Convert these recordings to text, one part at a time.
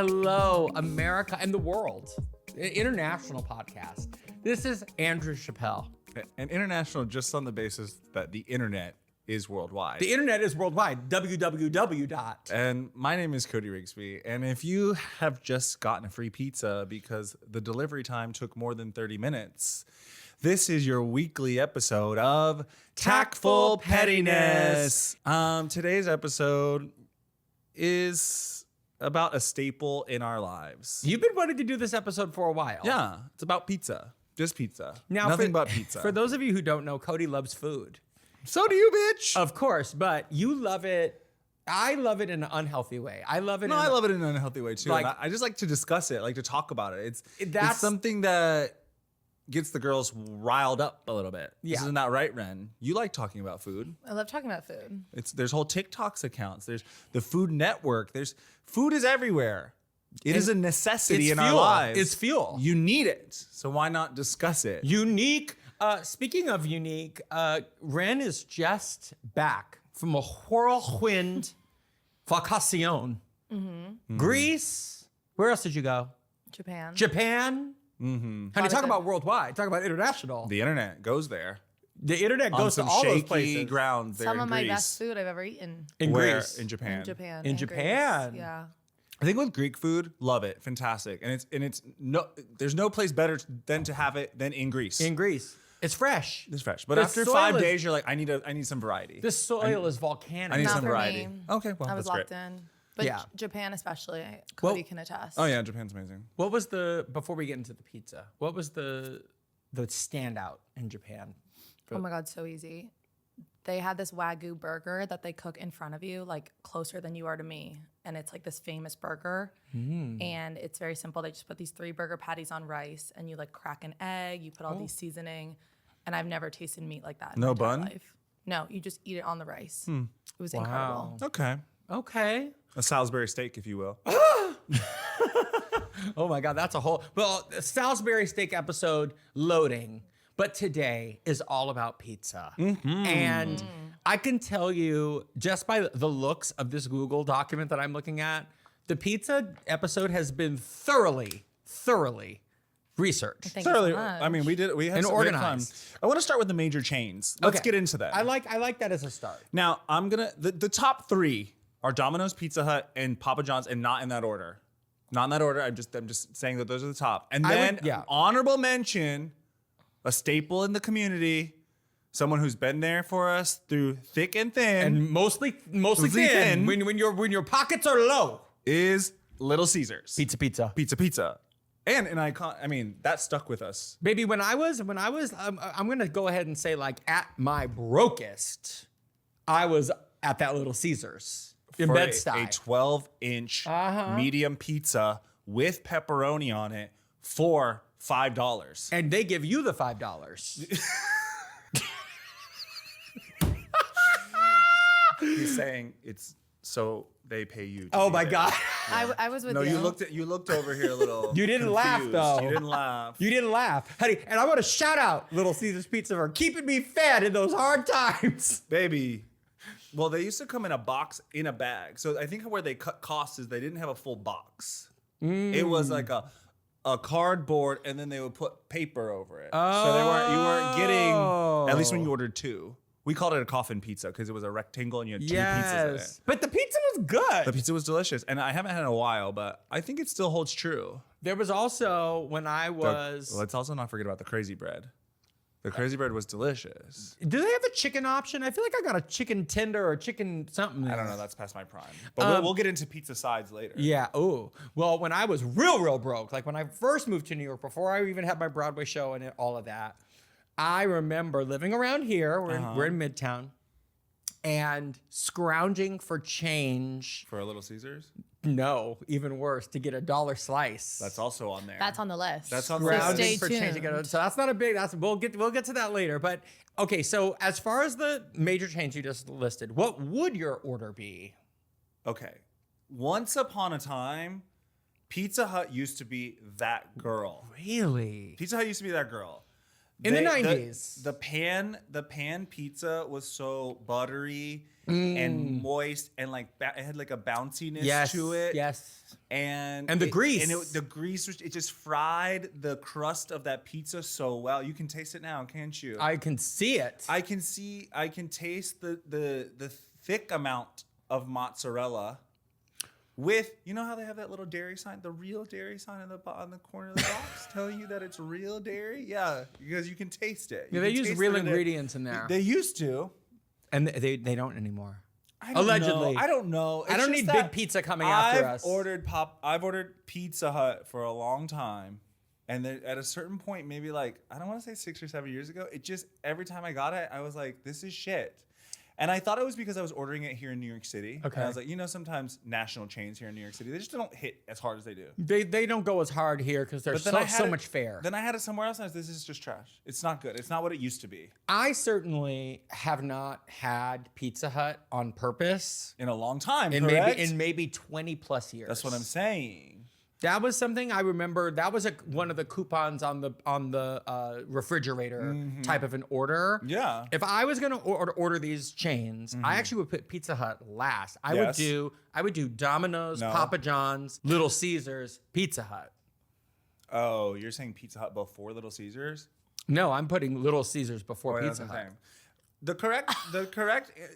Hello, America and the world. International podcast. This is Andrew Chappelle. And international just on the basis that the internet is worldwide. The internet is worldwide. www. And my name is Cody Rigsby. And if you have just gotten a free pizza because the delivery time took more than 30 minutes, this is your weekly episode of Tactful Pettiness. Today's episode is about a staple in our lives. You've been wanting to do this episode for a while. Yeah, it's about pizza. Just pizza. Now, Nothing but pizza. For those of you who don't know, Cody loves food. So do you, bitch. Of course, but you love it. I love it in an unhealthy way. I love it. I love it in an unhealthy way too. Like, I just like to discuss it, like to talk about it. It's That's something that gets the girls riled up a little bit. Yeah. Isn't that right, Ren? You like talking about food. I love talking about food. There's whole TikToks accounts. There's the Food Network. Food is everywhere. It is a necessity in our lives. It's fuel. You need it. So why not discuss it? Unique. Speaking of unique, Ren is just back from a whirlwind vacation. Mm-hmm. Greece. Where else did you go? Japan. Japan. Mm-hmm. Honey, talk about worldwide. Talk about international. The internet goes there. The internet On goes to some all those shaky places. grounds there Some in of my Greece. best food I've ever eaten. In Where? Greece. In Japan. In Japan. In Japan. Greece. Yeah. I think with Greek food, love it, fantastic, and it's no, there's no place better than to have it than in Greece. In Greece. It's fresh. It's fresh, but The after soil 5 is- days, you're like, I need some variety. The soil is volcanic. I need Not some for variety. me. Okay, well, I was that's locked great. in. But Yeah. Japan especially, Cody can attest. Oh yeah, Japan's amazing. What was before we get into the pizza, what was the standout in Japan? Oh my God, so easy. They had this Wagyu burger that they cook in front of you, like closer than you are to me. And it's like this famous burger. And it's very simple. They just put these 3 burger patties on rice and you like crack an egg, you put all these seasoning. And I've never tasted meat like that in No my entire bun? life. No, you just eat it on the rice. It was incredible. Okay, Okay. a Salisbury steak, if you will. Oh my God, that's a whole, well, Salisbury steak episode loading. But today is all about pizza. And I can tell you just by the looks of this Google document that I'm looking at, the pizza episode has been thoroughly researched. Thank you so Thoroughly. much. I mean, we had And some great fun. organized. I want to start with the major chains. Let's Okay. get into that. I like that as a start. Now, I'm gonna the top 3 are Domino's, Pizza Hut, and Papa John's, and not in that order. Not in that order. I'm just saying that those are the top. And then honorable mention, a staple in the community, someone who's been there for us through thick and thin, And mostly thin. When your pockets are low. is Little Caesars. Pizza. Pizza. And an icon. I mean, that stuck with us. Baby, when I was, I'm gonna go ahead and say, like, at my brokest, I was at that Little Caesars in For Bed-Stuy. a 12-inch medium pizza with pepperoni on it for $5. And they give you the $5. He's saying it's so they pay you. To Oh be my there. God. I was with No, you. you looked over here a little. You didn't laugh, confused. though. You didn't laugh. You didn't laugh. Honey, and I want to shout out Little Caesars Pizza for keeping me fed in those hard times. Baby. Well, they used to come in a box in a bag. So I think where they cut costs is they didn't have a full box. It was like a cardboard, and then they would put paper over it. So you weren't getting, at least when you ordered 2. We called it a coffin pizza because it was a rectangle and you had 2 pizzas in it. But the pizza was good. The pizza was delicious, and I haven't had it in a while, but I think it still holds true. There was also, when I was... Let's also not forget about the crazy bread. The crazy bread was delicious. Do they have a chicken option? I feel like I got a chicken tender or chicken something. I don't know. That's past my prime. But we'll get into pizza sides later. Yeah. Oh, well, when I was real broke, like when I first moved to New York, before I even had my Broadway show and all of that, I remember living around here. We're in Midtown, and scrounging for change. For a Little Caesars? No, even worse, to get a dollar slice. That's also on there. That's on the list. That's on the So list. Scrounging stay for change to get tuned. so that's not a big. We'll get to that later. But okay, so as far as the major chains you just listed, what would your order be? Okay. Once upon a time, Pizza Hut used to be that girl. Really? Pizza Hut used to be that girl. In the 90s. The pan pizza was so buttery and moist and like it had like a bounciness to it. Yes. And the grease. And the grease, it just fried the crust of that pizza so well. You can taste it now, can't you? I can see it. I can taste the thick amount of mozzarella with, you know how they have that little dairy sign, the real dairy sign on the corner of the box telling you that it's real dairy? Yeah, because you can taste it. Yeah, they use real ingredients in there. They used to. And they don't anymore. Allegedly. I don't know. I don't need big pizza coming after us. I've ordered Pizza Hut for a long time. And then at a certain point, maybe like, I don't want to say 6 or 7 years ago, it just, every time I got it, I was like, this is shit. And I thought it was because I was ordering it here in New York City. Okay. And I was like, sometimes national chains here in New York City, they just don't hit as hard as they do. They don't go as hard here because there's so much fare. Then I had it somewhere else and I was like, this is just trash. It's not good. It's not what it used to be. I certainly have not had Pizza Hut on purpose In a long time, in correct? maybe 20 plus years. That's what I'm saying. That was something I remember. That was one of the coupons on the refrigerator type of an order. Yeah. If I was gonna order these chains, I actually would put Pizza Hut last. I would do Domino's, Papa John's, Little Caesars, Pizza Hut. Oh, you're saying Pizza Hut before Little Caesars? No, I'm putting Little Caesars before Pizza Hut. The correct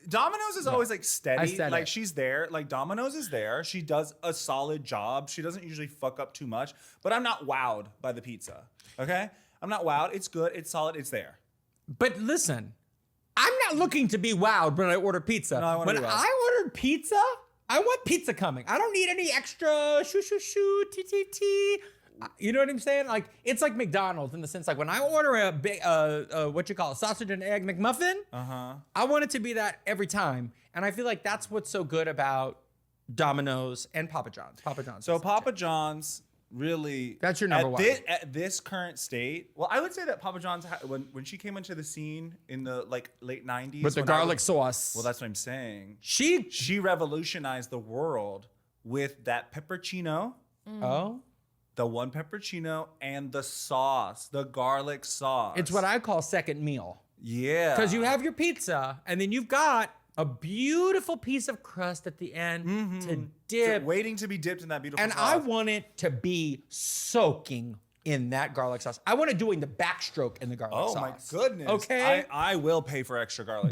Domino's is always like steady. I said like it. she's there. Like Domino's is there. She does a solid job. She doesn't usually fuck up too much. But I'm not wowed by the pizza. Okay? I'm not wowed. It's good. It's solid. It's there. But listen, I'm not looking to be wowed when I order pizza. No, I wanna when be wowed. I ordered pizza, I want pizza coming. I don't need any extra shoo, t. You know what I'm saying? Like, it's like McDonald's in the sense, like when I order a big, sausage and egg McMuffin, I want it to be that every time. And I feel like that's what's so good about Domino's and Papa John's. So Papa John's really, that's your number one. At this current state, well, I would say that Papa John's when she came into the scene in the like late 90s with the garlic sauce. Well, that's what I'm saying. She revolutionized the world with that peppercino. Oh. The one peppercino and the sauce, the garlic sauce. It's what I call second meal. Yeah. Because you have your pizza and then you've got a beautiful piece of crust at the end to dip. Waiting to be dipped in that beautiful and sauce. I want it to be soaking in that garlic sauce. I want it doing the backstroke in the garlic sauce. Oh my goodness. Okay. I will pay for extra garlic.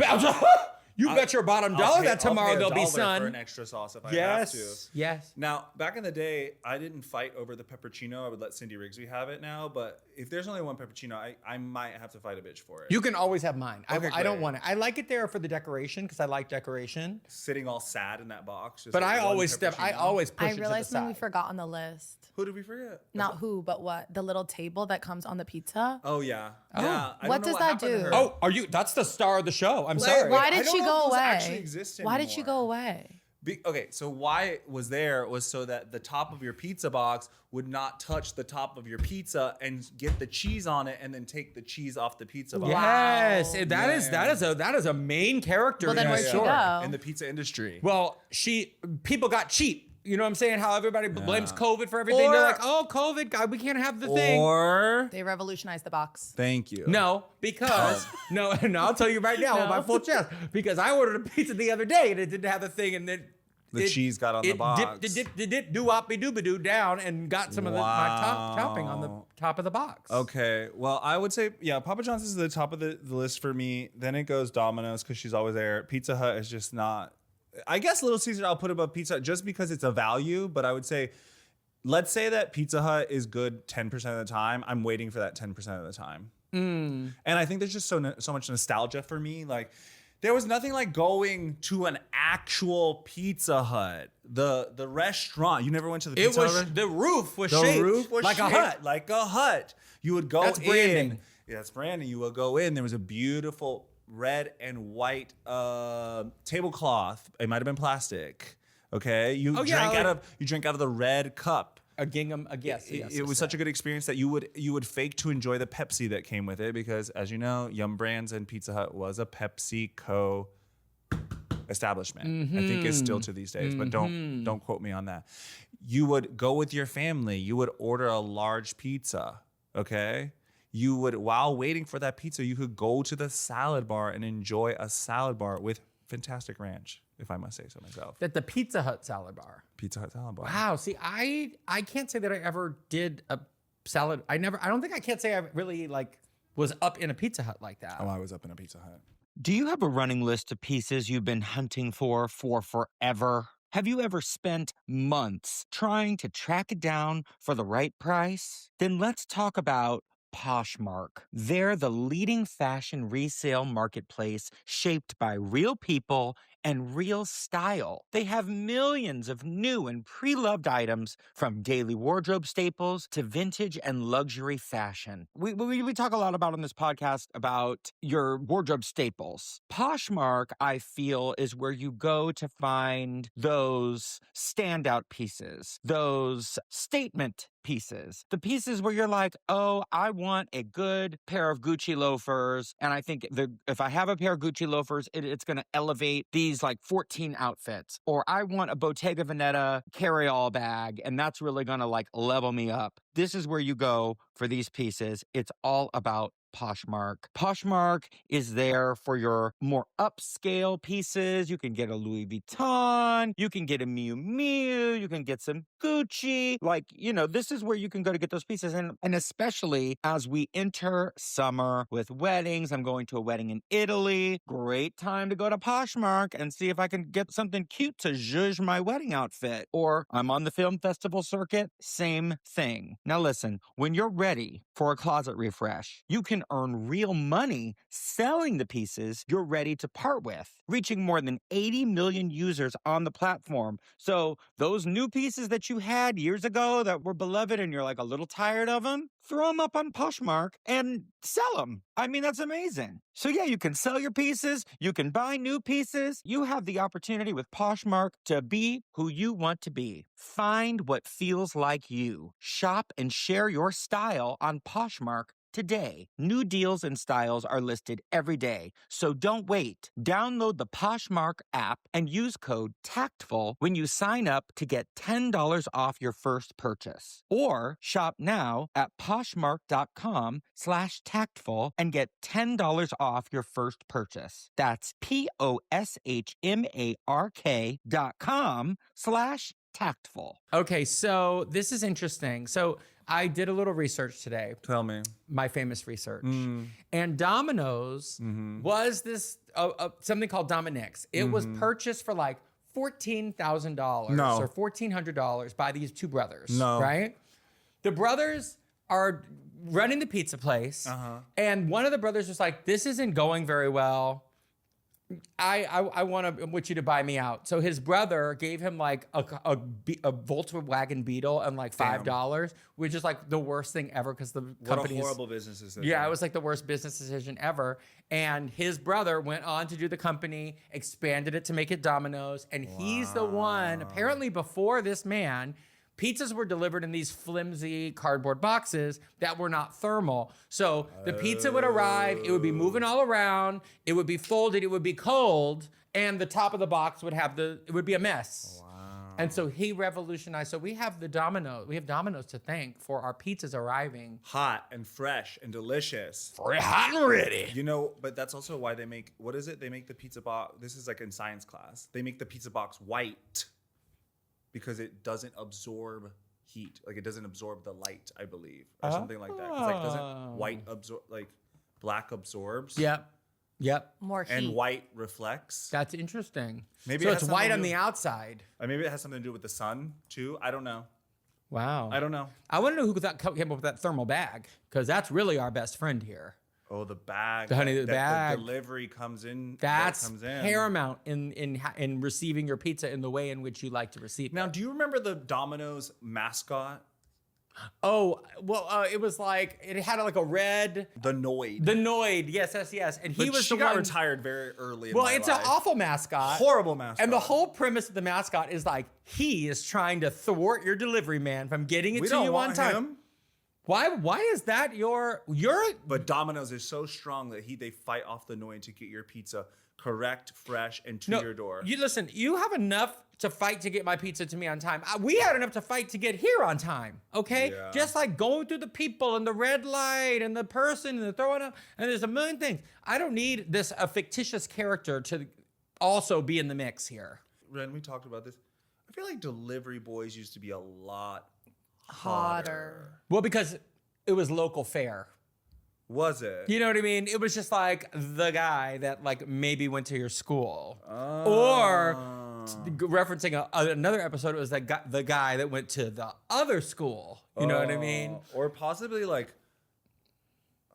You bet your bottom dollar that tomorrow there'll be sun. For an extra sauce if I have to. Yes. Now, back in the day, I didn't fight over the peppercino. I would let Cindy Rigsby have it now. But if there's only one peppercino, I might have to fight a bitch for it. You can always have mine. Okay, I don't great. want it. I like it there for the decoration because I like decoration. Sitting all sad in that box. Just But like I one always push I it to the realized something we side. forgot on the list. Who did we forget? Not who, but what? The little table that comes on the pizza. Oh, yeah. Yeah. I What don't know does that happened to do? her. Oh, that's the star of the show. I'm sorry. Why I did don't she know go if those away? actually exist Why did she anymore. go away? Okay, so why it was there was so that the top of your pizza box would not touch the top of your pizza and get the cheese on it, and then take the cheese off the pizza box. Yes, Wow. that is a main character. Well, then in where'd the she show. go? In the pizza industry. Well, people got cheap. You know what I'm saying? How everybody blames COVID for everything. They're Or- like, oh, COVID, God, we can't have the thing. Or They revolutionized the box. thank you. No, because no, I'll tell you right now with my full chest. Because I ordered a pizza the other day and it didn't have the thing, and then The cheese got on the box. Dip, doo-wop-be-doo-ba-doo down and got some of my topping on the top of the box. Okay, well, I would say, yeah, Papa John's is the top of the list for me. Then it goes Domino's because she's always there. Pizza Hut is just not. I guess Little Caesar I'll put above Pizza Hut just because it's a value, but I would say, let's say that Pizza Hut is good 10% of the time. I'm waiting for that 10% of the time. And I think there's just so much nostalgia for me. Like, there was nothing like going to an actual Pizza Hut. The restaurant. You never went to the Pizza Hut? The roof was The shaped roof was like shaped a hut. like a hut. You would go That's in. branding. Yeah, that's branding. You would go in. There was a beautiful red and white tablecloth. It might have been plastic. Okay, you drank out of the red cup. A gingham, yes. It was such a good experience that you would fake to enjoy the Pepsi that came with it, because, as you know, Yum Brands and Pizza Hut was a PepsiCo establishment. I think it's still to these days, but don't quote me on that. You would go with your family. You would order a large pizza. Okay, you would, while waiting for that pizza, you could go to the salad bar and enjoy a salad bar with fantastic ranch, if I must say so myself. At the Pizza Hut salad bar. Pizza Hut salad bar. Wow. See, I can't say that I ever did a salad. I don't think I can't say I really like was up in a Pizza Hut like that. Oh, I was up in a Pizza Hut. Do you have a running list of pieces you've been hunting for forever? Have you ever spent months trying to track it down for the right price? Then let's talk about Poshmark. They're the leading fashion resale marketplace shaped by real people and real style. They have millions of new and pre-loved items, from daily wardrobe staples to vintage and luxury fashion. We talk a lot about on this podcast about your wardrobe staples. Poshmark, I feel, is where you go to find those standout pieces, those statement pieces, the pieces where you're like, oh, I want a good pair of Gucci loafers. And I think if I have a pair of Gucci loafers, it's going to elevate these like 14 outfits. Or I want a Bottega Veneta carry-all bag, and that's really going to like level me up. This is where you go for these pieces. It's all about Poshmark. Poshmark is there for your more upscale pieces. You can get a Louis Vuitton, you can get a Miu Miu, you can get some Gucci. Like, this is where you can go to get those pieces. And especially as we enter summer with weddings, I'm going to a wedding in Italy. Great time to go to Poshmark and see if I can get something cute to zhuzh my wedding outfit. Or I'm on the film festival circuit, same thing. Now listen, when you're ready for a closet refresh, you can earn real money selling the pieces you're ready to part with, reaching more than 80 million users on the platform. So those new pieces that you had years ago that were beloved and you're like a little tired of them, throw them up on Poshmark and sell them. I mean, that's amazing. So yeah, you can sell your pieces, you can buy new pieces. You have the opportunity with Poshmark to be who you want to be. Find what feels like you. Shop and share your style on Poshmark today. New deals and styles are listed every day, so don't wait. Download the Poshmark app and use code TACTFUL when you sign up to get $10 off your first purchase. Or shop now at poshmark.com/tactful and get $10 off your first purchase. That's POSHMARK.com/tactful. Okay, so this is interesting. So I did a little research today. Tell me. My famous research. And Domino's was this something called Dominic's. It was purchased for like $14,000 or $1,400 by these two brothers. Right? The brothers are running the pizza place, and one of the brothers was like, "This isn't going very well. I want you to buy me out." So his brother gave him like a Volkswagen Beetle and like $5, which is like the worst thing ever because the company. What a horrible business decision. Yeah, it was like the worst business decision ever. And his brother went on to do the company, expanded it to make it Domino's, and he's the one. Apparently, before this man, pizzas were delivered in these flimsy cardboard boxes that were not thermal. So the pizza would arrive, it would be moving all around, it would be folded, it would be cold, and the top of the box would have it would be a mess. Wow. And so he revolutionized. So we have Domino's to thank for our pizzas arriving. Hot and fresh and delicious. Hot and ready. But that's also why they make, what is it? They make the pizza box, this is like in science class, they make the pizza box white, because it doesn't absorb heat. Like it doesn't absorb the light, I believe, or something like that. Because like doesn't white absorb, like black absorbs. Yep. More heat. And white reflects. That's interesting. Maybe so it it's has white something on to the do- outside. Maybe it has something to do with the sun too. I don't know. Wow. I don't know. I want to know who came up with that thermal bag, because that's really our best friend here. Oh, the bag. The honey, the that bag. The delivery comes in. That's comes in. paramount in receiving your pizza in the way in which you like to receive Now, it. do you remember the Domino's mascot? Oh, well, it was like, it had like a red... The Noid. The Noid, yes. And he But was she the got one... retired very early in Well, my it's life. an awful mascot. Horrible mascot. And the whole premise of the mascot is like, he is trying to thwart your delivery man from getting it We to don't you on want time. him. Why is that your... But Domino's is so strong that they fight off the Noid to get your pizza correct, fresh, and to your door. You listen, you have enough to fight to get my pizza to me on time. We had enough to fight to get here on time, okay? Yeah. Just like going through the people and the red light and the person and the throwing up, and there's a million things. I don't need a fictitious character to also be in the mix here. Ren, we talked about this. I feel like delivery boys used to be a lot Hotter. Well, because it was local fare. Was it? You know what I mean? It was just like the guy that like maybe went to your school. Oh. Or referencing another episode, it was the guy that went to the other school. You know what I mean? Or possibly like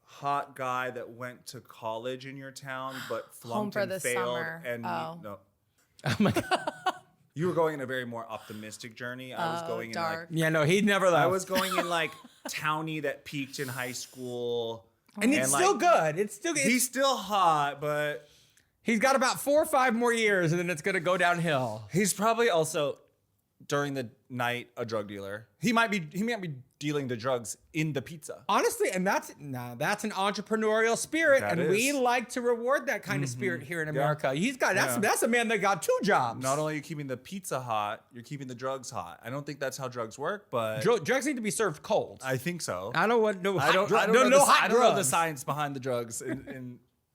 hot guy that went to college in your town but flunked for and the failed. summer. And Oh. no. Oh my God. You were going in a very more optimistic journey. I was going in like dark. Yeah, no, he never left. I was going in like townie that peaked in high school. and it's still good. It's still good. He's still hot, but He's got about 4 or 5 more years, and then it's gonna go downhill. he's probably also during the night a drug dealer. He might be dealing the drugs in the pizza. Honestly, and that's an entrepreneurial spirit, That and we is. like to reward that kind of spirit here in America. He's got that's a man that got 2 jobs. Not only are you keeping the pizza hot, you're keeping the drugs hot. I don't think that's how drugs work, but Drugs need to be served cold. I think so. I don't want no. I don't hot know the drugs. science behind the drugs.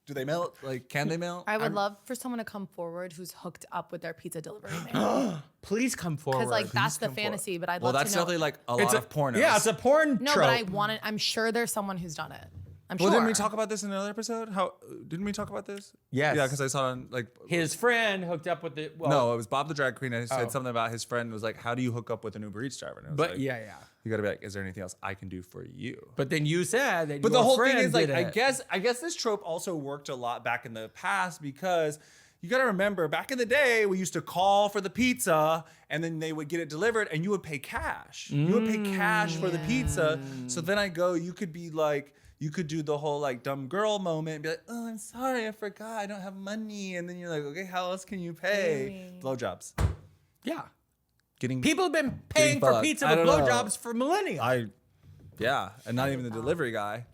Do they melt? Like, can they melt? I would love for someone to come forward who's hooked up with their pizza delivery man. Please come forward. Because like that's the fantasy, but I'd love that's to know. definitely like a lot of pornos. Yeah, it's a porn No, trope. but I'm sure there's someone who's done it. I'm Well, sure. didn't we talk about this in another episode? Didn't we talk about this? Yes. Yeah, because I saw it on like. His friend hooked up with the. Well, No, it was Bob the drag queen. And he said something about his friend was like, "How do you hook up with an Uber Eats driver?" And I was but like, yeah. you got to be like, "Is there anything else I can do for you?" But then you said that. But your the whole thing friend is like, did I it. guess this trope also worked a lot back in the past because you got to remember back in the day we used to call for the pizza and then they would get it delivered and you would pay cash. You would pay cash for the pizza. So then you could be like. You could do the whole like dumb girl moment and be like, "Oh, I'm sorry, I forgot, I don't have money." And then you're like, "Okay, how else can you pay?" Blowjobs. Yeah. Getting People have been paying for fucked. pizza I with don't know. blowjobs for millennia. Yeah, and not even the delivery guy.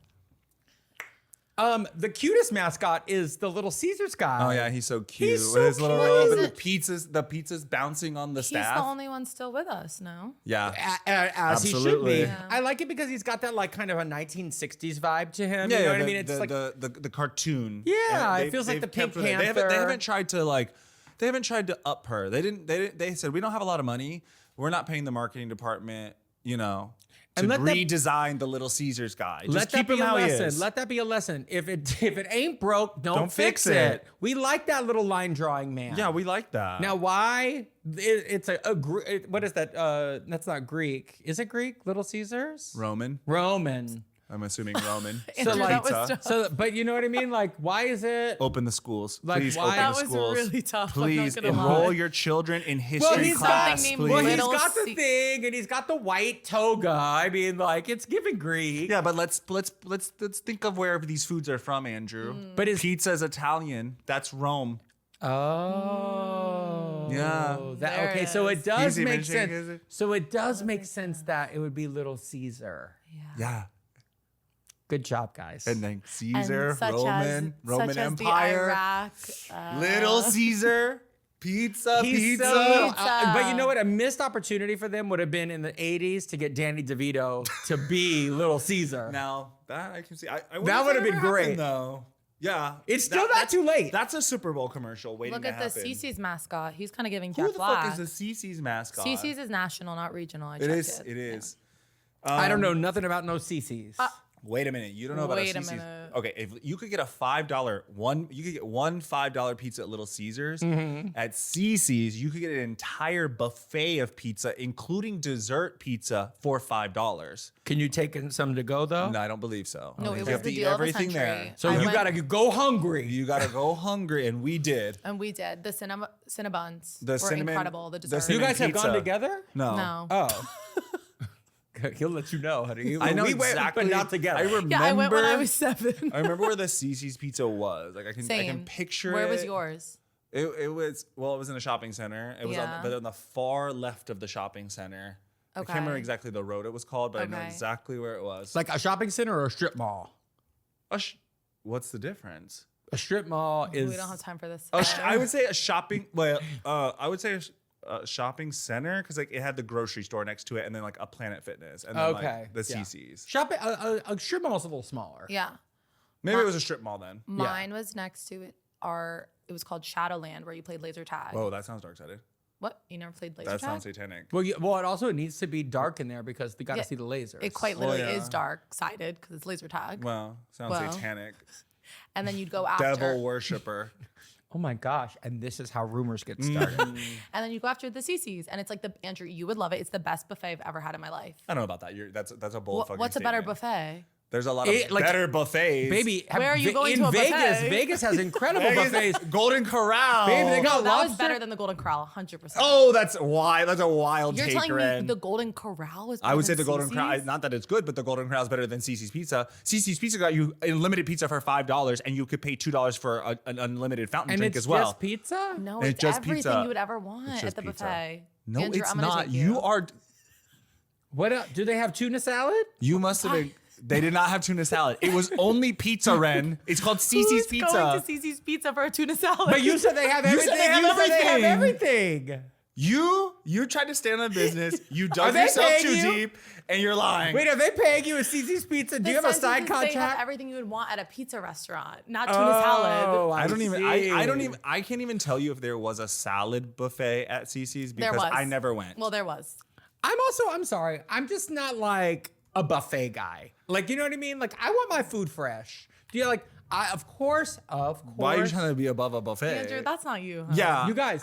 The cutest mascot is the Little Caesars guy. Oh yeah, he's so cute. He's With so his little cute. robe What and is the pizzas bouncing on the He's staff. the only one still with us, no? Yeah. As he should Absolutely. be. Yeah. I like it because he's got that like kind of a 1960s vibe to him. Yeah, you know yeah, what I mean? It's the, like the cartoon. Yeah, And it feels like they've the Pink kept with it. Panther. They haven't tried to up her. They said we don't have a lot of money. We're not paying the marketing department, to And let that- redesign the Little Caesars guy. Just let keep that be him a how he lesson. is. Let that be a lesson. If it ain't broke, don't fix fix it. it. We like that little line drawing man. Yeah, we like that. Now, why? It's what is that? That's not Greek. Is it Greek? Little Caesars? Roman. I'm assuming Roman. Andrew, that was Pizza. tough. So, but you know what I mean? Like, why is it? Open the schools. Like, Please why- open That the was schools. really tough, I'm not Please gonna enroll lie. your children in Well, history he's class, something named please. Well, he's Little got the Ce- thing, and he's got the white toga. I mean, like, it's giving Greek. Yeah, but let's think of where these foods are from, Andrew. But is Pizza is Italian. That's Rome. Oh. Yeah. There Okay, it so is. it does He's even make shaking sense. his- So it does make sense that it would be Little Caesar. Yeah. Good job, guys. And then Caesar, And such Roman as Empire, The Iraq, Little Caesar, pizza. He's so- Pizza. but you know what? A missed opportunity for them would have been in the 80s to get Danny DeVito to be Little Caesar. Now that I can see, I wonder That if would have ever been great. happened, though. Yeah, It's still not too late. That's a Super Bowl commercial waiting Look to at the happen. CC's mascot. He's kind of giving Who Jack the Black. fuck is the CC's mascot? CC's is national, not regional. I It checked is. It is. I don't know nothing about no CC's. Wait a minute. You don't know about Wait a CC's? minute. Okay, if you could get a $5 you could get one $5 pizza at Little Caesars. At CC's, you could get an entire buffet of pizza, including dessert pizza, for $5. Can you take some to go though? No, I don't believe so. No, it You was have the to eat deal of the everything century. there. So I you went- gotta go hungry. You gotta go hungry, and we did. And we did. The Cinnabons The were cinnamon- incredible. The the dessert. You cinnamon guys have pizza. gone together? No. No. Oh. He'll let you know, honey. I know we went, exactly. but not together. I remember. Yeah, I went when I was 7. I remember where the CC's pizza was. Like I can Same. picture Where it. was yours? It was it was in a shopping center. It was Yeah. but on the far left of the shopping center. I Okay. can't remember exactly the road it was called, but I know Okay. exactly where it was. Like a shopping center or a strip mall? What's the difference? A strip mall is. We don't have time for this. I would say a shopping. Well, I would say a shopping center because like it had the grocery store next to it, and then like a Planet Fitness, and then like the CC's. Shopping. A strip mall is a little smaller. Yeah. Maybe it was a strip mall then. Mine was next to it. It was called Shadowland, where you played laser tag. Whoa, that sounds dark-sided. What? You never played laser That tag? sounds satanic. Well, it also needs to be dark in there because they got to see the lasers. It quite literally yeah. is dark-sided because it's laser tag. Well, sounds satanic. And then you'd go after. Devil worshiper. Oh my gosh! And this is how rumors get started. And then you go after the CC's, and it's like Andrew, you would love it. It's the best buffet I've ever had in my life. I don't know about that. That's a bold fucking What's a better statement. buffet? There's a lot of better buffets. Baby, Where are you going in to a Vegas? buffet? Vegas has incredible buffets. Golden Corral. Baby, they got That lobster. was better than the Golden Corral, 100%. Oh, that's why. That's a wild You're take, telling Ren. me the Golden Corral is better I would say than the Golden Corral. CC's? Not that it's good, but the Golden Corral is better than CC's Pizza. CC's Pizza got you unlimited pizza for $5, and you could pay $2 for an unlimited fountain And drink it's as well. just pizza. No, It's it's just everything pizza. you would ever want It's at just the pizza. buffet. No, Andrew, it's I'm gonna not. take You are. What else? Do they have tuna salad? You must have been. They did not have tuna salad. It was only pizza, Ren. It's called CC's Who's Pizza. going to CC's Pizza for a tuna salad? But you said they have You everything. said they have You said they have everything. everything. You tried to stand on business. You Are dug they yourself paying too you? deep, and you're lying. Wait, are they paying you at CC's Pizza? Do you have a side They have contract? everything you would want at a pizza restaurant, not tuna salad. I don't even. see. I don't even. I can't even tell you if there was a salad buffet at CC's There because was. I never went. Well, there was. I'm sorry. I'm just not like a buffet guy. Like, you know what I mean? Like, I want my food fresh. Do you like, of course. Why are you trying to be above a buffet? Andrew, that's not you. Huh? Yeah. You guys,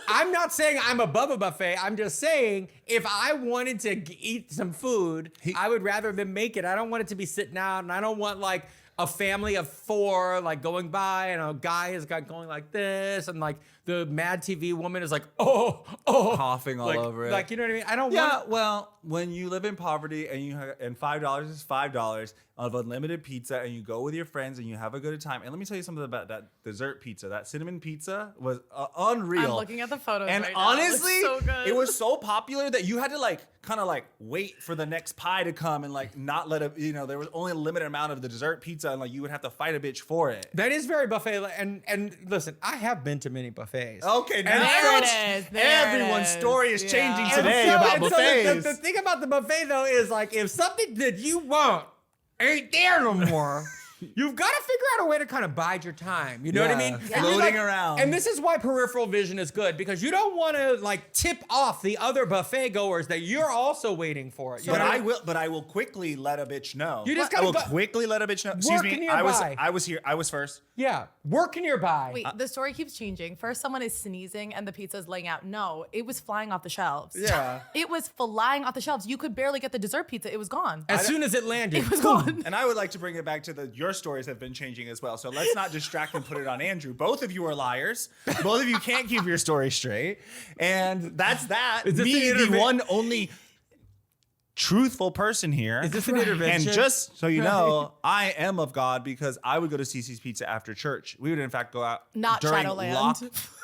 I'm not saying I'm above a buffet. I'm just saying if I wanted to eat some food, I would rather them make it. I don't want it to be sitting out, and I don't want like a family of 4 like going by, and a guy is going like this, and like the Mad TV woman is like, oh, coughing all like, over it. Like, you know what I mean? I don't Yeah, want. well, when you live in poverty and $5 is $5 of unlimited pizza, and you go with your friends and you have a good time. And let me tell you something about that dessert pizza. That cinnamon pizza was unreal. I'm looking at the photos And right now. It looks honestly, so good. it was so popular that you had to like kind of like wait for the next pie to come and like not let it. You know, there was only a limited amount of the dessert pizza, and like you would have to fight a bitch for it. That is very buffet. And listen, I have been to many buffets. Okay, now There it is. There everyone's it is. story is changing Yeah. today about buffets. The thing about the buffet though is like if something that you want ain't there no more, you've got to figure out a way to kind of bide your time. You know what I mean? Yeah. And you're Floating around. And this is why peripheral vision is good, because you don't want to like tip off the other buffet goers that you're also waiting for it. You But know? I will quickly let a bitch know. You just I will gotta go- quickly let a bitch know. Excuse Work me. nearby. I was here. I was first. Yeah, work nearby. Wait, the story keeps changing. First, someone is sneezing and the pizza's laying out. No, it was flying off the shelves. Yeah. It was flying off the shelves. You could barely get the dessert pizza. It was gone. As soon as it landed, It was gone. And I would like to bring it back to your stories have been changing as well. So let's not distract and put it on Andrew. Both of you are liars. Both of you can't keep your story straight. And that's that. Is this Me, an the interve- one only truthful person here. Is this an intervention? And just so you know, I am of God because I would go to CC's Pizza after church. We would in fact go out Not during Shadowland.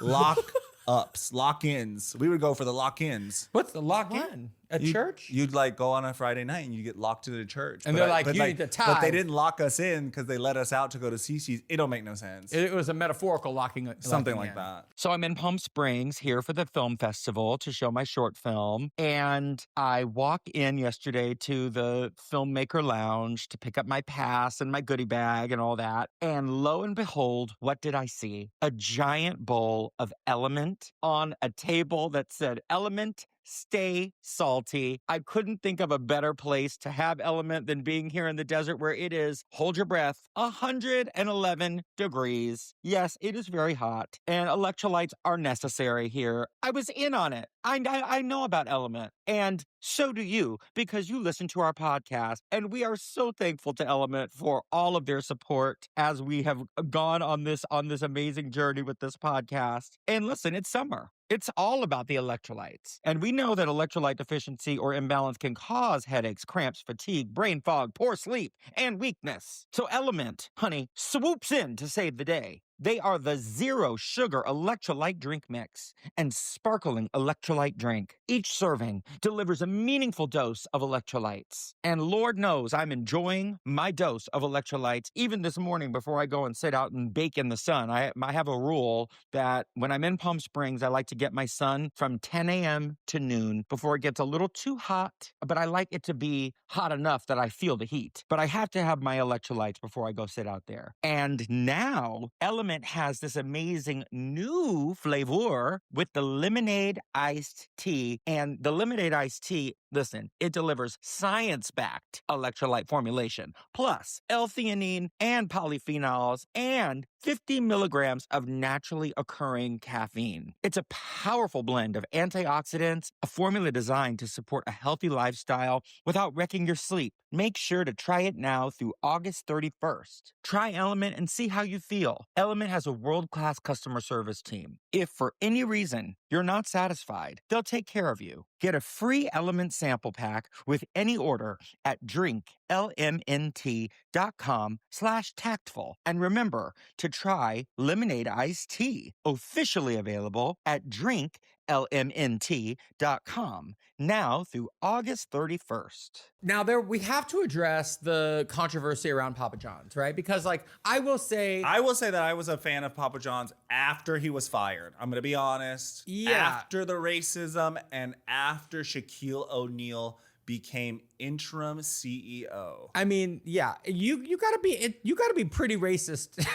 lock-ups, lock-ins. We would go for the lock-ins. what's the lock in at church? You'd like go on a Friday night and you get locked into the church. And they're like, you need to But they tithe. didn't lock us in because they let us out to go to CC's. It don't make no sense. It was a metaphorical locking. Something locking like in. that. So I'm in Palm Springs here for the film festival to show my short film. And I walk in yesterday to the filmmaker lounge to pick up my pass and my goodie bag and all that. And lo and behold, what did I see? A giant bowl of Element on a table that said Element, stay salty. I couldn't think of a better place to have Element than being here in the desert where it is, hold your breath, 111 degrees. Yes, it is very hot, and electrolytes are necessary here. I was in on it. I know about Element, and so do you, because you listen to our podcast, and we are so thankful to Element for all of their support as we have gone on this amazing journey with this podcast. And listen, it's summer. It's all about the electrolytes. And we know that electrolyte deficiency or imbalance can cause headaches, cramps, fatigue, brain fog, poor sleep, and weakness. So Element, honey, swoops in to save the day. They are the zero sugar electrolyte drink mix and sparkling electrolyte drink. Each serving delivers a meaningful dose of electrolytes. And Lord knows I'm enjoying my dose of electrolytes even this morning before I go and sit out and bake in the sun. I have a rule that when I'm in Palm Springs, I like to get my sun from 10 a.m. to noon before it gets a little too hot, but I like it to be hot enough that I feel the heat. But I have to have my electrolytes before I go sit out there. And now Element has this amazing new flavor with the lemonade iced tea. And the lemonade iced tea, listen, it delivers science-backed electrolyte formulation, plus L-theanine and polyphenols and 50 milligrams of naturally occurring caffeine. It's a powerful blend of antioxidants, a formula designed to support a healthy lifestyle without wrecking your sleep. Make sure to try it now through August 31st. Try Element and see how you feel. Element has a world-class customer service team. If for any reason you're not satisfied, they'll take care of you. Get a free Element sample pack with any order at drinklmnt.com/tactful. And remember to try lemonade iced tea, officially available at drinklmnt.com now through August 31st. Now we have to address the controversy around Papa John's, right? Because I will say that I was a fan of Papa John's after he was fired. I'm going to be honest. Yeah. After the racism and after Shaquille O'Neal became interim CEO. I mean, yeah, you gotta be pretty racist.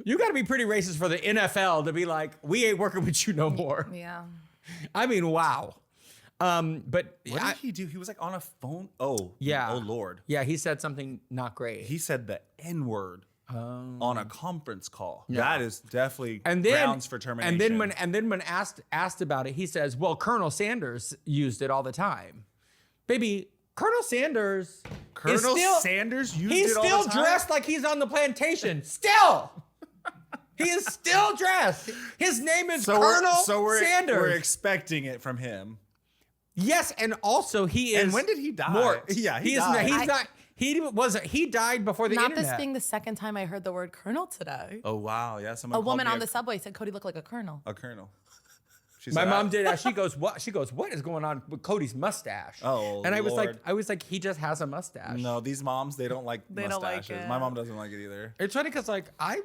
You gotta be pretty racist for the NFL to be like, we ain't working with you no more. Yeah. I mean, wow. But What did he do? He was on a phone. Oh, yeah. Oh, Lord. Yeah, he said something not great. He said the N-word on a conference call. Yeah. That is definitely grounds for termination. And then when asked about it, he says, well, Colonel Sanders used it all the time. Baby, Colonel Sanders Sanders used it all he's the still time? dressed like he's on the plantation. Still. He is still dressed. His name is Colonel Sanders. We're expecting it from him. Yes, and also he is. And when did he die? Mort. Yeah, he died. died. He died before the Not internet. this being the second time I heard the word colonel today. Oh, wow. Yeah, someone A called woman me on the subway said Cody looked like a colonel. a colonel. She My said, mom did. She goes, what? She goes, what is going on with Cody's mustache? Oh, and I was Lord. like, he just has a mustache. No, these moms, they don't like They don't mustaches. like it. My mom doesn't like it either. It's funny because I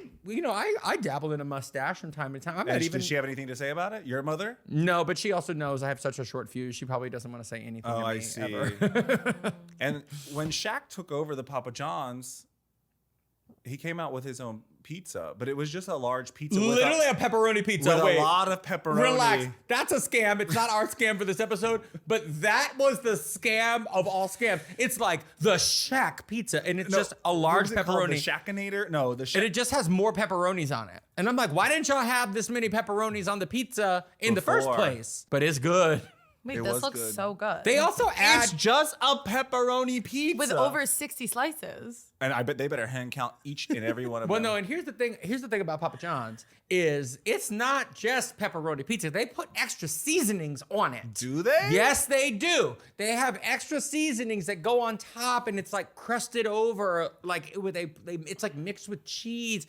dabble in a mustache from time to time. I'm not And even. did she have anything to say about it? Your mother? No, but she also knows I have such a short fuse. She probably doesn't want to say anything. Oh, to me I see. Ever. And when Shaq took over the Papa John's, he came out with his own pizza, but it was just a large pizza. Literally a pepperoni pizza. with Wait, a lot of pepperoni. relax. That's a scam. It's not our scam for this episode, but that was the scam of all scams. It's like the Shack pizza, and it's just a large What was it called? pepperoni. The Shackinator? No, the And Shack. it just has more pepperonis on it. And I'm like, why didn't y'all have this many pepperonis on the pizza in the first Before. place? But it's good. Wait, It this was looks good. so good. They also add. It's just a pepperoni pizza. with over 60 slices. And I bet they better hand count each and every one of Well, them. no, and here's the thing. Here's the thing about Papa John's is it's not just pepperoni pizza. They put extra seasonings on it. Do they? Yes, they do. They have extra seasonings that go on top, and it's like crusted over, like with it's like mixed with cheese.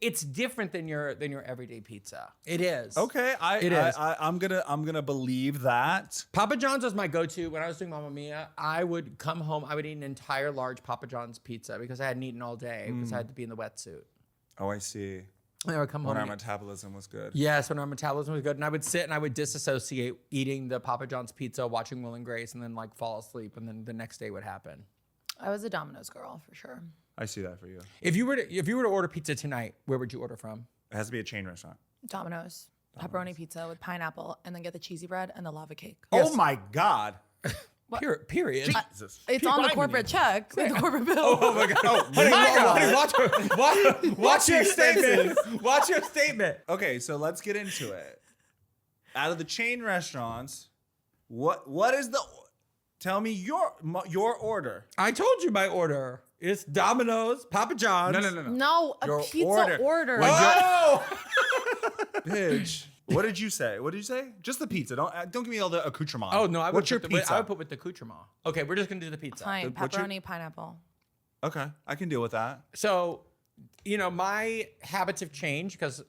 It's different than your everyday pizza. It is. Okay, It is. I'm gonna believe that. Papa John's was my go-to when I was doing Mamma Mia. I would come home, I would eat an entire large Papa John's pizza because I hadn't eaten all day because I had to be in the wetsuit. Oh, I see. And I would come home. When our and eat- metabolism was good. Yes, when our metabolism was good. And I would sit and I would disassociate eating the Papa John's pizza, watching Will and Grace, and then like fall asleep. And then the next day would happen. I was a Domino's girl for sure. I see that for you. If you were to order pizza tonight, where would you order from? It has to be a chain restaurant. Domino's. Pepperoni pizza with pineapple and then get the cheesy bread and the lava cake. Oh my God. Period. Jesus. It's on the corporate check, the corporate bill. Oh my God. Honey, watch your statement. Watch your statement. Okay, so let's get into it. Out of the chain restaurants, what is the? Tell me your order. I told you my order. It's Domino's, Papa John's. No. No, a Your pizza order. Oh! Bitch. What did you say? Just the pizza. Don't give me all the accoutrement. Oh no, I would What's your put pizza? I would put with the accoutrement. Okay, we're just gonna do the pizza. Fine, What's your- pepperoni, pineapple. Okay, I can deal with that. So my habits have changed because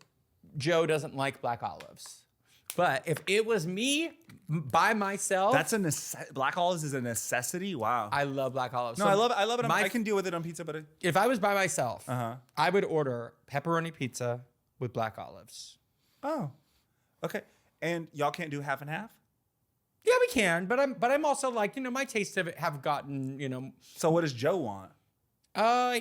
Joe doesn't like black olives. But if it was me by myself, black olives is a necessity. Wow. I love black olives. No, So I love it. I can deal with it on pizza, but if I was by myself, I would order pepperoni pizza with black olives. oh, okay. And y'all can't do half and half? Yeah, we can, but I'm also like, my tastes have gotten, So what does Joe want?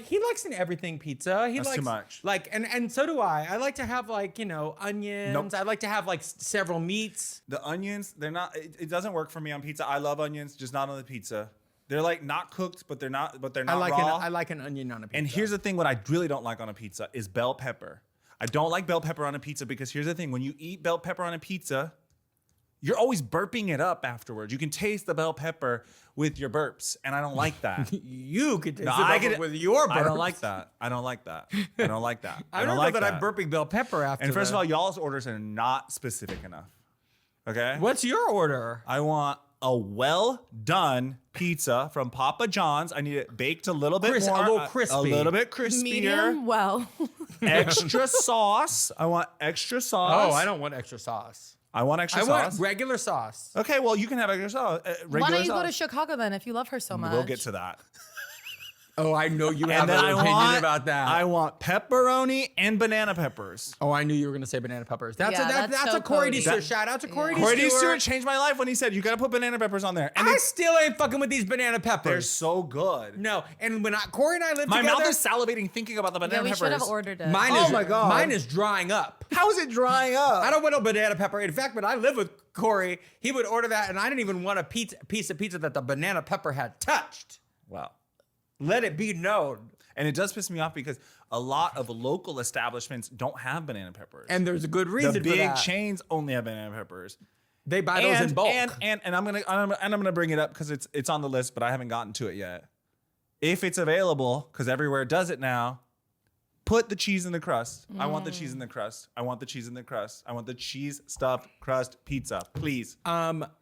he likes an everything pizza. He That's likes too much. Like, and so do I. I like to have like, onions. Nope. I like to have like several meats. The onions, they're not. It doesn't work for me on pizza. I love onions, just not on the pizza. They're like not cooked, but they're not. But they're not raw. I like an onion on a pizza. And here's the thing: what I really don't like on a pizza is bell pepper. I don't like bell pepper on a pizza because here's the thing: when you eat bell pepper on a pizza, you're always burping it up afterwards. You can taste the bell pepper with your burps, and I don't like that. You could taste get it with your burps. I don't like that. I don't like that. I don't like that. I don't know that I'm burping bell pepper after. And first of all, y'all's orders are not specific enough. Okay. What's your order? I want a well done pizza from Papa John's. I need it baked a little bit more, a little crispy, a little bit crispier. Medium well. Extra sauce. I want extra sauce. Oh, I don't want extra sauce. I want extra I sauce. want regular sauce. Okay, well, you can have extra sauce. Why don't you go to Chicago then if you love her so much? We'll get to that. Oh, I know you have And then an I opinion want, about that. I want pepperoni and banana peppers. Oh, I knew you were going to say banana peppers. That's that's a so Corey D. Cody. Stewart. Shout out to Corey D. Corey D. Stewart. Stewart changed my life when he said, you got to put banana peppers on there. And I still ain't fucking with these banana peppers. they're so good. No, and when Corey and I lived My together, mouth is salivating thinking about the Yeah, banana we peppers. should have ordered it. mine Oh is, my God. mine is drying up. How is it drying up? I don't want no banana pepper. In fact, when I lived with Corey, he would order that, and I didn't even want a piece of pizza that the banana pepper had touched. Wow. Let it be known. And it does piss me off because a lot of local establishments don't have banana peppers. And there's a good reason the for big that. chains only have banana peppers. They buy those in bulk. And I'm gonna bring it up because it's on the list, but I haven't gotten to it yet. If it's available, because everywhere does it now, put the cheese in the crust. I want the cheese in the crust. I want the cheese in the crust. I want the cheese stuffed crust pizza, please.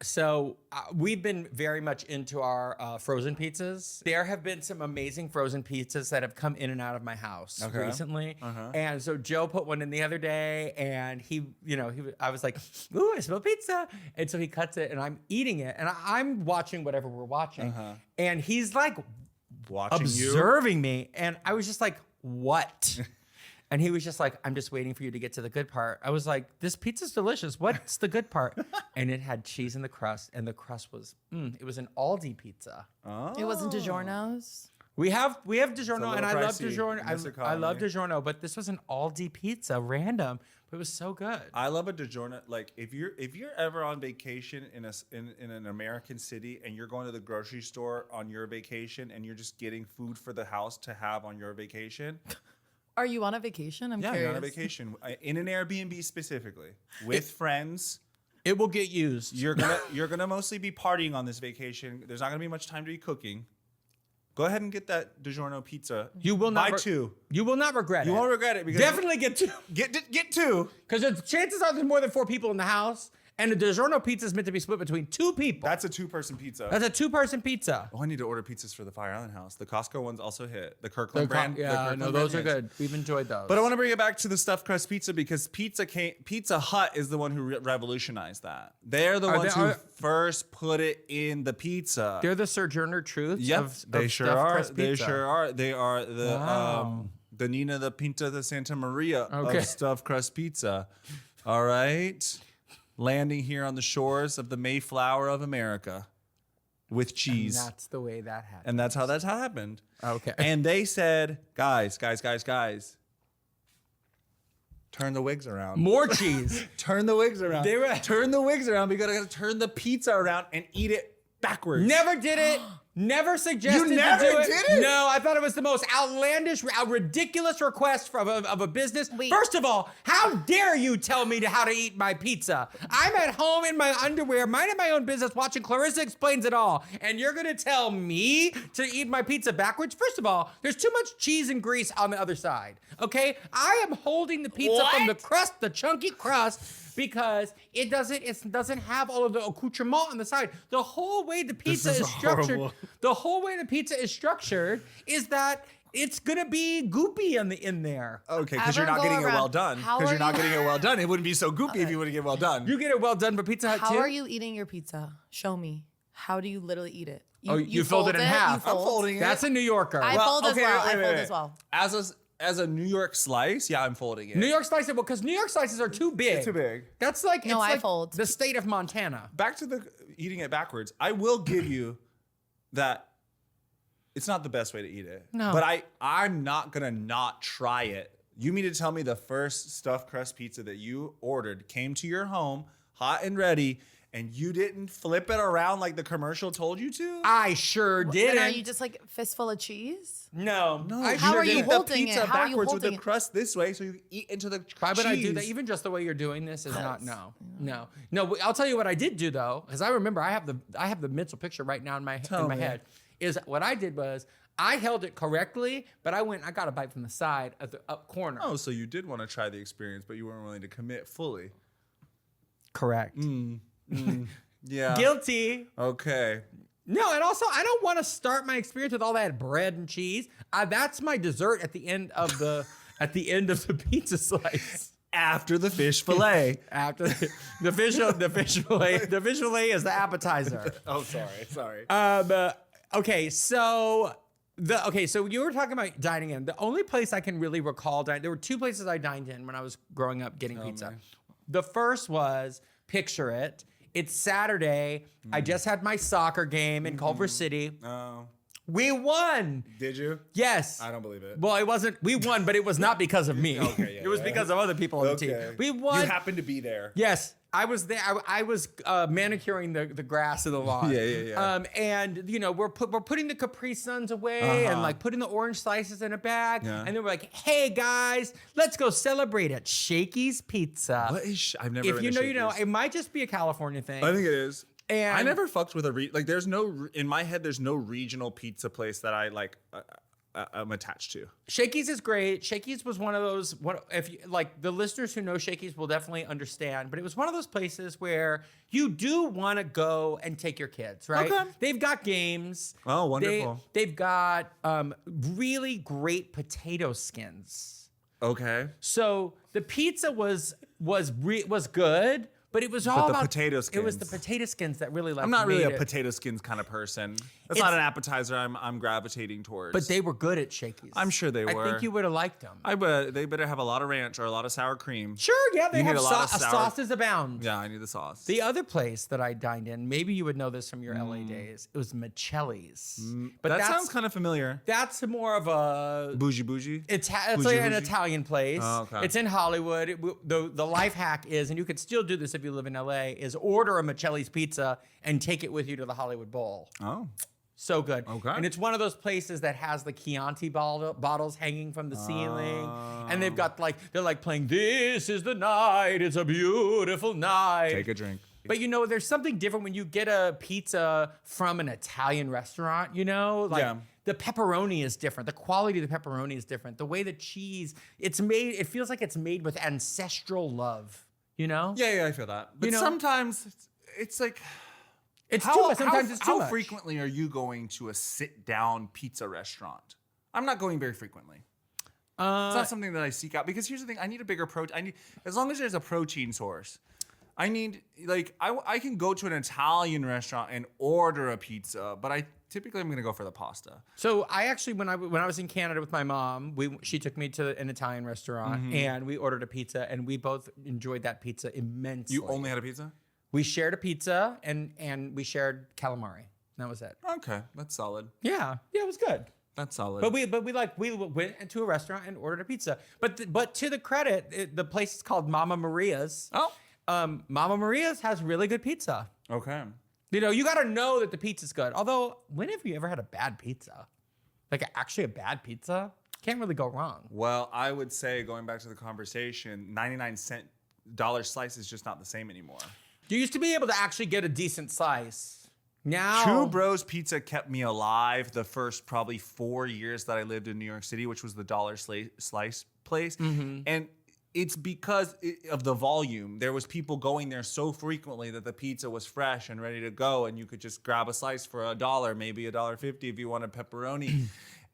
So we've been very much into our frozen pizzas. There have been some amazing frozen pizzas that have come in and out of my house recently. And so Joe put one in the other day, and I was like, "Ooh, I smell pizza!" And so he cuts it, and I'm eating it, and I'm watching whatever we're watching, and he's like Watching observing me, and I was just like, "What?" And he was just like, "I'm just waiting for you to get to the good part." I was like, "This pizza's delicious. What's the good part?" And it had cheese in the crust, and the crust was, it was an Aldi pizza. It wasn't DiGiorno's. We have DiGiorno, and I love pricey DiGiorno. in this I love economy. DiGiorno, but this was an Aldi pizza, random, but it was so good. I love a DiGiorno. Like if you're ever on vacation in an American city and you're going to the grocery store on your vacation and you're just getting food for the house to have on your vacation. Are you on a vacation? I'm curious. You're on a vacation in an Airbnb specifically with friends. It will get used. You're gonna mostly be partying on this vacation. There's not gonna be much time to be cooking. Go ahead and get that DiGiorno pizza. You will not buy two. You will not regret it. You won't regret it because Definitely get two. Get two. Because the chances are there's more than 4 people in the house, and the DiGiorno pizza is meant to be split between 2 people. That's a 2-person pizza. That's a 2-person pizza. Oh, I need to order pizzas for the Fire Island house. The Costco ones also hit. The Kirkland brand. the Yeah, Kirkland no, brand those are hits. good. We've enjoyed those. But I want to bring it back to the stuffed crust pizza because Pizza Hut is the one who revolutionized that. They're the ones who first put it in the pizza. They're the Sojourner Truths Yep, of they sure stuffed are. crust They pizza. sure are. They are the Wow. the Nina, the Pinta, the Santa Maria Okay. of stuffed crust pizza. All right, landing here on the shores of the Mayflower of America with cheese. And that's the way that happened. And that's how that happened. Okay. And they said, guys, turn the wigs around. More cheese. Turn the wigs around. They were- Turn the wigs around. We gotta turn the pizza around and eat it backwards. Never did it. Never suggested never to do it. did it? No, I thought it was the most outlandish, ridiculous request of a business. Wait. First of all, how dare you tell me how to eat my pizza? I'm at home in my underwear, minding my own business, watching Clarissa Explains It All, and you're gonna tell me to eat my pizza backwards? First of all, there's too much cheese and grease on the other side. Okay, I am holding the pizza from the crust, the chunky crust, because it doesn't have all of the accoutrement on the side. The whole way the pizza is structured, horrible. the whole way the pizza is structured is that it's gonna be goopy in there. Okay, because you're Ever not go getting it well around- done. How Because are you're not you- getting it well done. It wouldn't be so goopy if you wouldn't get it well done. You get it well done, but Pizza Hut How too. are you eating your pizza? Show me. How do you literally eat it? You fold it in half. You I'm fold. folding it. That's a New Yorker. I fold as well. I fold wait. as well. As a New York slice, yeah, I'm folding it. New York slices, well, because New York slices are too big. Too big. That's like No, it's I like fold. the state of Montana. Back to the eating it backwards. I will give you that it's not the best way to eat it. No. But I'm not gonna not try it. You mean to tell me the first stuffed crust pizza that you ordered came to your home, hot and ready, and you didn't flip it around like the commercial told you to? I sure Then didn't. are you just like fistful of cheese? No. I How sure are you didn't. the holding it? pizza How are you backwards with holding the it? crust this way, so you eat into the Why would I do that? cheese. Even just the way you're doing this is not. No. I'll tell you what I did do though, because I remember I have the mental picture right now in my Tell me. head. Is what I did was I held it correctly, but I got a bite from the side at the up corner. Oh, so you did want to try the experience, but you weren't willing to commit fully. Correct. Yeah. Guilty. Okay. No, and also I don't want to start my experience with all that bread and cheese. That's my dessert at the end of the pizza slice. After the fish fillet. After the fish fillet is the appetizer. Oh, sorry. Okay, so you were talking about dining in. The only place I can really recall there were two places I dined in when I was growing up getting pizza. The first was, picture it. It's Saturday. I just had my soccer game in Culver City. Oh. We won. Did you? Yes. I don't believe it. Well, it wasn't. We won, but it was not because of me. Okay, yeah, it was yeah. because of other people on the Okay. team. We won. You happened to be there. Yes, I was there. I was manicuring the grass of the lawn. Yeah. And we're putting the Capri Suns away and like putting the orange slices in a bag. Yeah. And then we're like, hey guys, let's go celebrate at Shakey's Pizza. What is? I've never. If been you to know, you know. Shakey's. It might just be a California thing. I think it is. And I never fucked with there's no in my head. There's no regional pizza place that I like. I'm attached to. Shakey's is great. Shakey's was one of those. If you, like the listeners who know Shakey's will definitely understand. But it was one of those places where you do want to go and take your kids, right? Okay. They've got games. Oh, wonderful. They've got really great potato skins. Okay. So the pizza was good. But it was all the about potato It was the skins. potato skins that really like. I'm not really made a it. potato skins kind of person. That's It's- not an appetizer. I'm gravitating towards. But they were good at Shakey's. I'm sure they I were. think you would have liked them. They better have a lot of ranch or a lot of sour cream. Sure, yeah, they You have need a lot of sour- sauces abound. Yeah, I need the sauce. The other place that I dined in, maybe you would know this from your LA days, it was Michelli's. But that that's, sounds kind of familiar. that's more of a Bougie. it's like Bougie, an bougie? Italian place. Oh, okay. It's in Hollywood. The life hack is, and you could still do this if you live in LA, is order a Michelli's pizza and take it with you to the Hollywood Bowl. Oh. So good. Okay. And it's one of those places that has the Chianti bottles hanging from the ceiling. And they've got they're like playing, "This is the night, it's a beautiful night." Take a drink. But there's something different when you get a pizza from an Italian restaurant, Yeah. the pepperoni is different. The quality of the pepperoni is different. The way the cheese, it feels like it's made with ancestral love, Yeah, I feel that. But You know- sometimes it's like It's too much. Sometimes it's too how much. frequently are you going to a sit-down pizza restaurant? I'm not going very frequently. It's not something that I seek out because here's the thing: I need a bigger protein. As long as there's a protein source. I need I can go to an Italian restaurant and order a pizza, but typically I'm gonna go for the pasta. So I actually, when I was in Canada with my mom, she took me to an Italian restaurant and we ordered a pizza and we both enjoyed that pizza immensely. You only had a pizza? We shared a pizza and we shared calamari. That was it. Okay, that's solid. Yeah, it was good. That's solid. But we went into a restaurant and ordered a pizza. But to the credit, the place is called Mama Maria's. Oh. Mama Maria's has really good pizza. Okay. You got to know that the pizza's good. Although, when have you ever had a bad pizza? Like actually a bad pizza? Can't really go wrong. Well, I would say going back to the conversation, 99-cent dollar slice is just not the same anymore. You used to be able to actually get a decent slice. Now, Two Bros Pizza kept me alive the first probably 4 years that I lived in New York City, which was the dollar slice place. And it's because of the volume. There was people going there so frequently that the pizza was fresh and ready to go, and you could just grab a slice for $1, maybe $1.50 if you wanted pepperoni.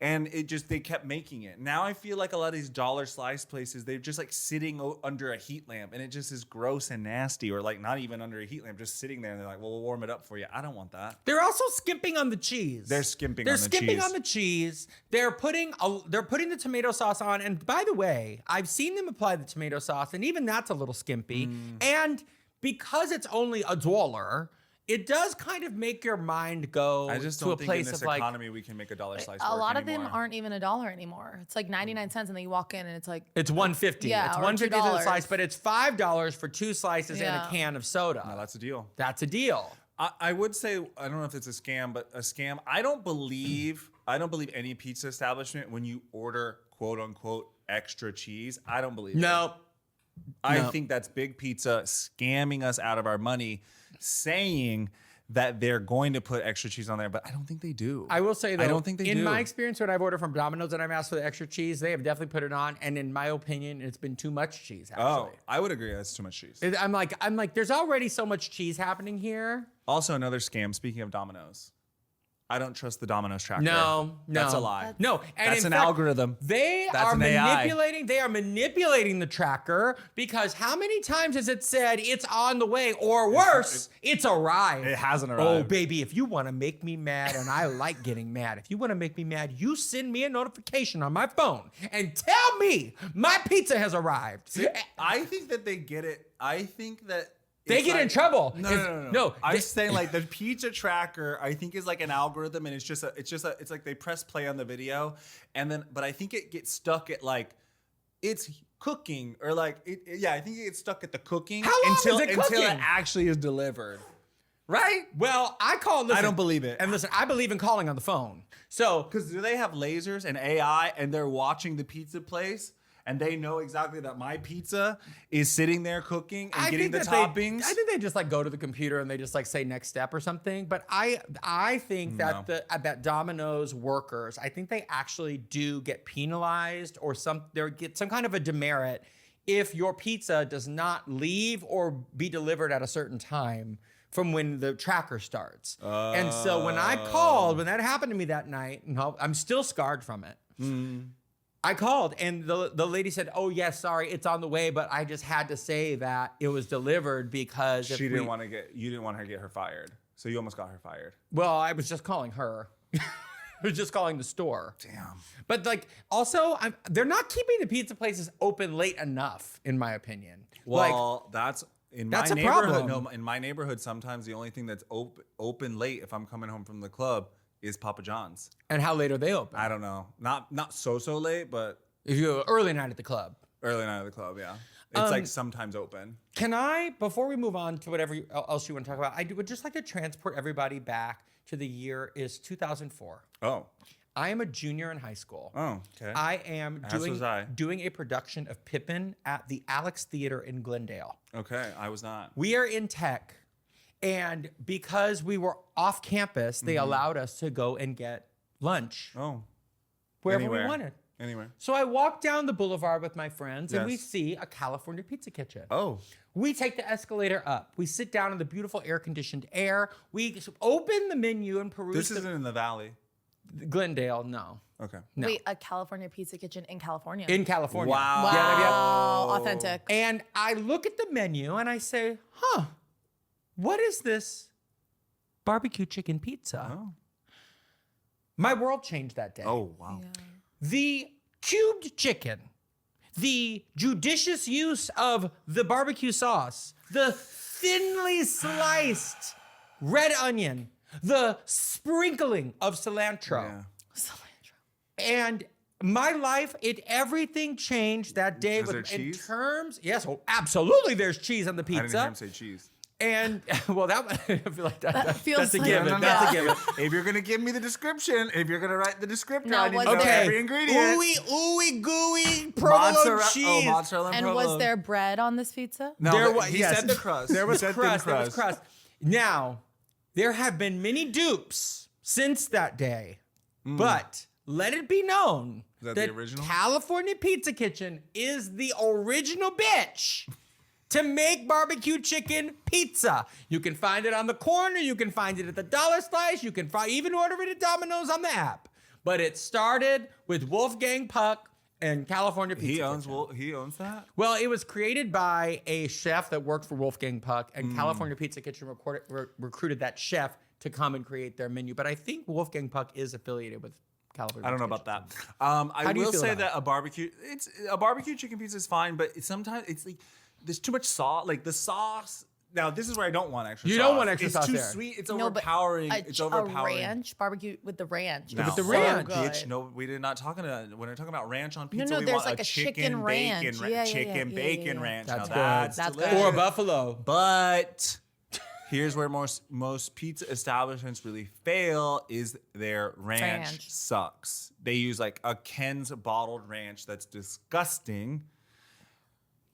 And they kept making it. Now I feel like a lot of these dollar slice places, they're just like sitting under a heat lamp and it just is gross and nasty, or like not even under a heat lamp, just sitting there and they're like, well, we'll warm it up for you. I don't want that. They're also skimping on the cheese. They're skimping on the cheese. They're putting the tomato sauce on. And by the way, I've seen them apply the tomato sauce, and even that's a little skimpy. And because it's only $1, it does kind of make your mind go I just to don't a think place in this of like, economy we can make a dollar slice. A lot work of them anymore. aren't even $1 anymore. It's like 99 cents, and then you walk in and it's like it's $1.50. Yeah, it's or $1.50 to the $2. slice, but it's $5 for 2 slices and a Yeah. can of soda. No, that's a deal. That's a deal. I would say, I don't know if it's a scam, but a scam. I don't believe any pizza establishment, when you order quote unquote extra cheese, I don't believe it. No. I think that's Big Pizza scamming us out of our money, saying that they're going to put extra cheese on there, but I don't think they do. I will say though, I don't think they in do. my experience, when I've ordered from Domino's and I've asked for the extra cheese, they have definitely put it on. And in my opinion, it's been too much cheese, Oh, actually. I would agree. That's too much cheese. I'm like, there's already so much cheese happening here. Also, another scam. Speaking of Domino's, I don't trust the Domino's tracker. No, That's a lie. No, and That's in an fact, algorithm. They That's are an AI. manipulating. They are manipulating the tracker, because how many times has it said it's on the way, or worse, it's arrived? It hasn't arrived. Oh, baby, if you want to make me mad, and I like getting mad, if you want to make me mad, you send me a notification on my phone and tell me my pizza has arrived. I think that they get it. I think that They it's get in trouble. No, I'm they- saying like the pizza tracker, I think is like an algorithm, and it's like they press play on the video, and then, but I think it gets stuck at like, it's cooking, or like, I think it gets stuck at the cooking. How long until is it until it cooking? actually is delivered. Right? Well, I call. Listen, I don't believe it. And listen, I believe in calling on the phone. So Because do they have lasers and AI, and they're watching the pizza place, and they know exactly that my pizza is sitting there cooking and getting the toppings? I think they just like go to the computer and they just like say next step or something. But I think that that Domino's workers, I think they actually do get penalized, or get some kind of a demerit if your pizza does not leave or be delivered at a certain time from when the tracker starts. And so when I called, when that happened to me that night, and I'm still scarred from it. I called, and the lady said, "Oh yes, sorry, it's on the way, but I just had to say that it was delivered because you didn't want her to get her fired, so you almost got her fired. Well, I was just calling her. I was just calling the store. Damn. But like, also, they're not keeping the pizza places open late enough, in my opinion. Well, that's in my that's a neighborhood. problem. No, in my neighborhood, sometimes the only thing that's open late, if I'm coming home from the club, is Papa John's. And how late are they open? I don't know. Not so late, but If you go early night at the club. early night of the club, yeah. It's like sometimes open. Can I, before we move on to whatever else you want to talk about, I would just like to transport everybody back to the year is 2004. Oh. I am a junior in high school. Oh, okay. I am As was I. doing a production of Pippin at the Alex Theater in Glendale. Okay, I was not. We are in tech, and because we were off campus, they allowed us to go and get lunch Oh. wherever Anywhere. we wanted. Anywhere. So I walk down the boulevard with my friends, and we Yes. see a California Pizza Kitchen. Oh. We take the escalator up. We sit down in the beautiful air-conditioned air. We open the menu and peruse This isn't in the valley. Glendale, no. Okay. No. Wait, a California Pizza Kitchen in California. In California. Wow. Wow, authentic. And I look at the menu and I say, what is this barbecue chicken pizza? Oh. My world changed that day. Oh, wow. Yeah. The cubed chicken, the judicious use of the barbecue sauce, the thinly sliced red onion, the sprinkling of cilantro. Yeah. Cilantro. And my life, everything changed that day. Is there cheese? Yes, absolutely. There's cheese on the I didn't hear him pizza. say cheese. And well, I feel like that feels that's a like- given. No, no, no. That's a given. If you're gonna give me the description, if you're gonna write the description, No, I need was to know there- every ingredient. Ooey gooey provolone cheese. mozzarella and And provolone. was there bread on this pizza? No, There but was, he yes. said the crust. There was He said thin crust. There was crust. Now, there have been many dupes since that day, but let it be known Is that the original? California Pizza Kitchen is the original bitch to make barbecue chicken pizza. You can find it on the corner. You can find it at the dollar slice. You can even order it at Domino's on the app. but it started with Wolfgang Puck and California Pizza Kitchen. He owns that. Well, it was created by a chef that worked for Wolfgang Puck, and California Pizza Kitchen recruited that chef to come and create their menu. But I think Wolfgang Puck is affiliated with California. I don't know Pizza about Kitchen. that. I do you will feel say about that a barbecue chicken pizza is fine, but sometimes it's like there's too much sauce. Like the sauce. Now this is where I don't want extra. You sauce. don't want extra sauce It's too there. sweet. It's No, but overpowering. It's overpowering. A ranch barbecue with the ranch. No. With the So ranch. good. Bitch, no, we did not talking about when we're talking about ranch on pizza. no, we there's want like a chicken ranch. bacon, Yeah, chicken bacon ranch. That's now good. that's That's delicious. good. Or a buffalo. But here's where most pizza establishments really fail is their ranch sucks. They use like a Ken's bottled ranch that's disgusting.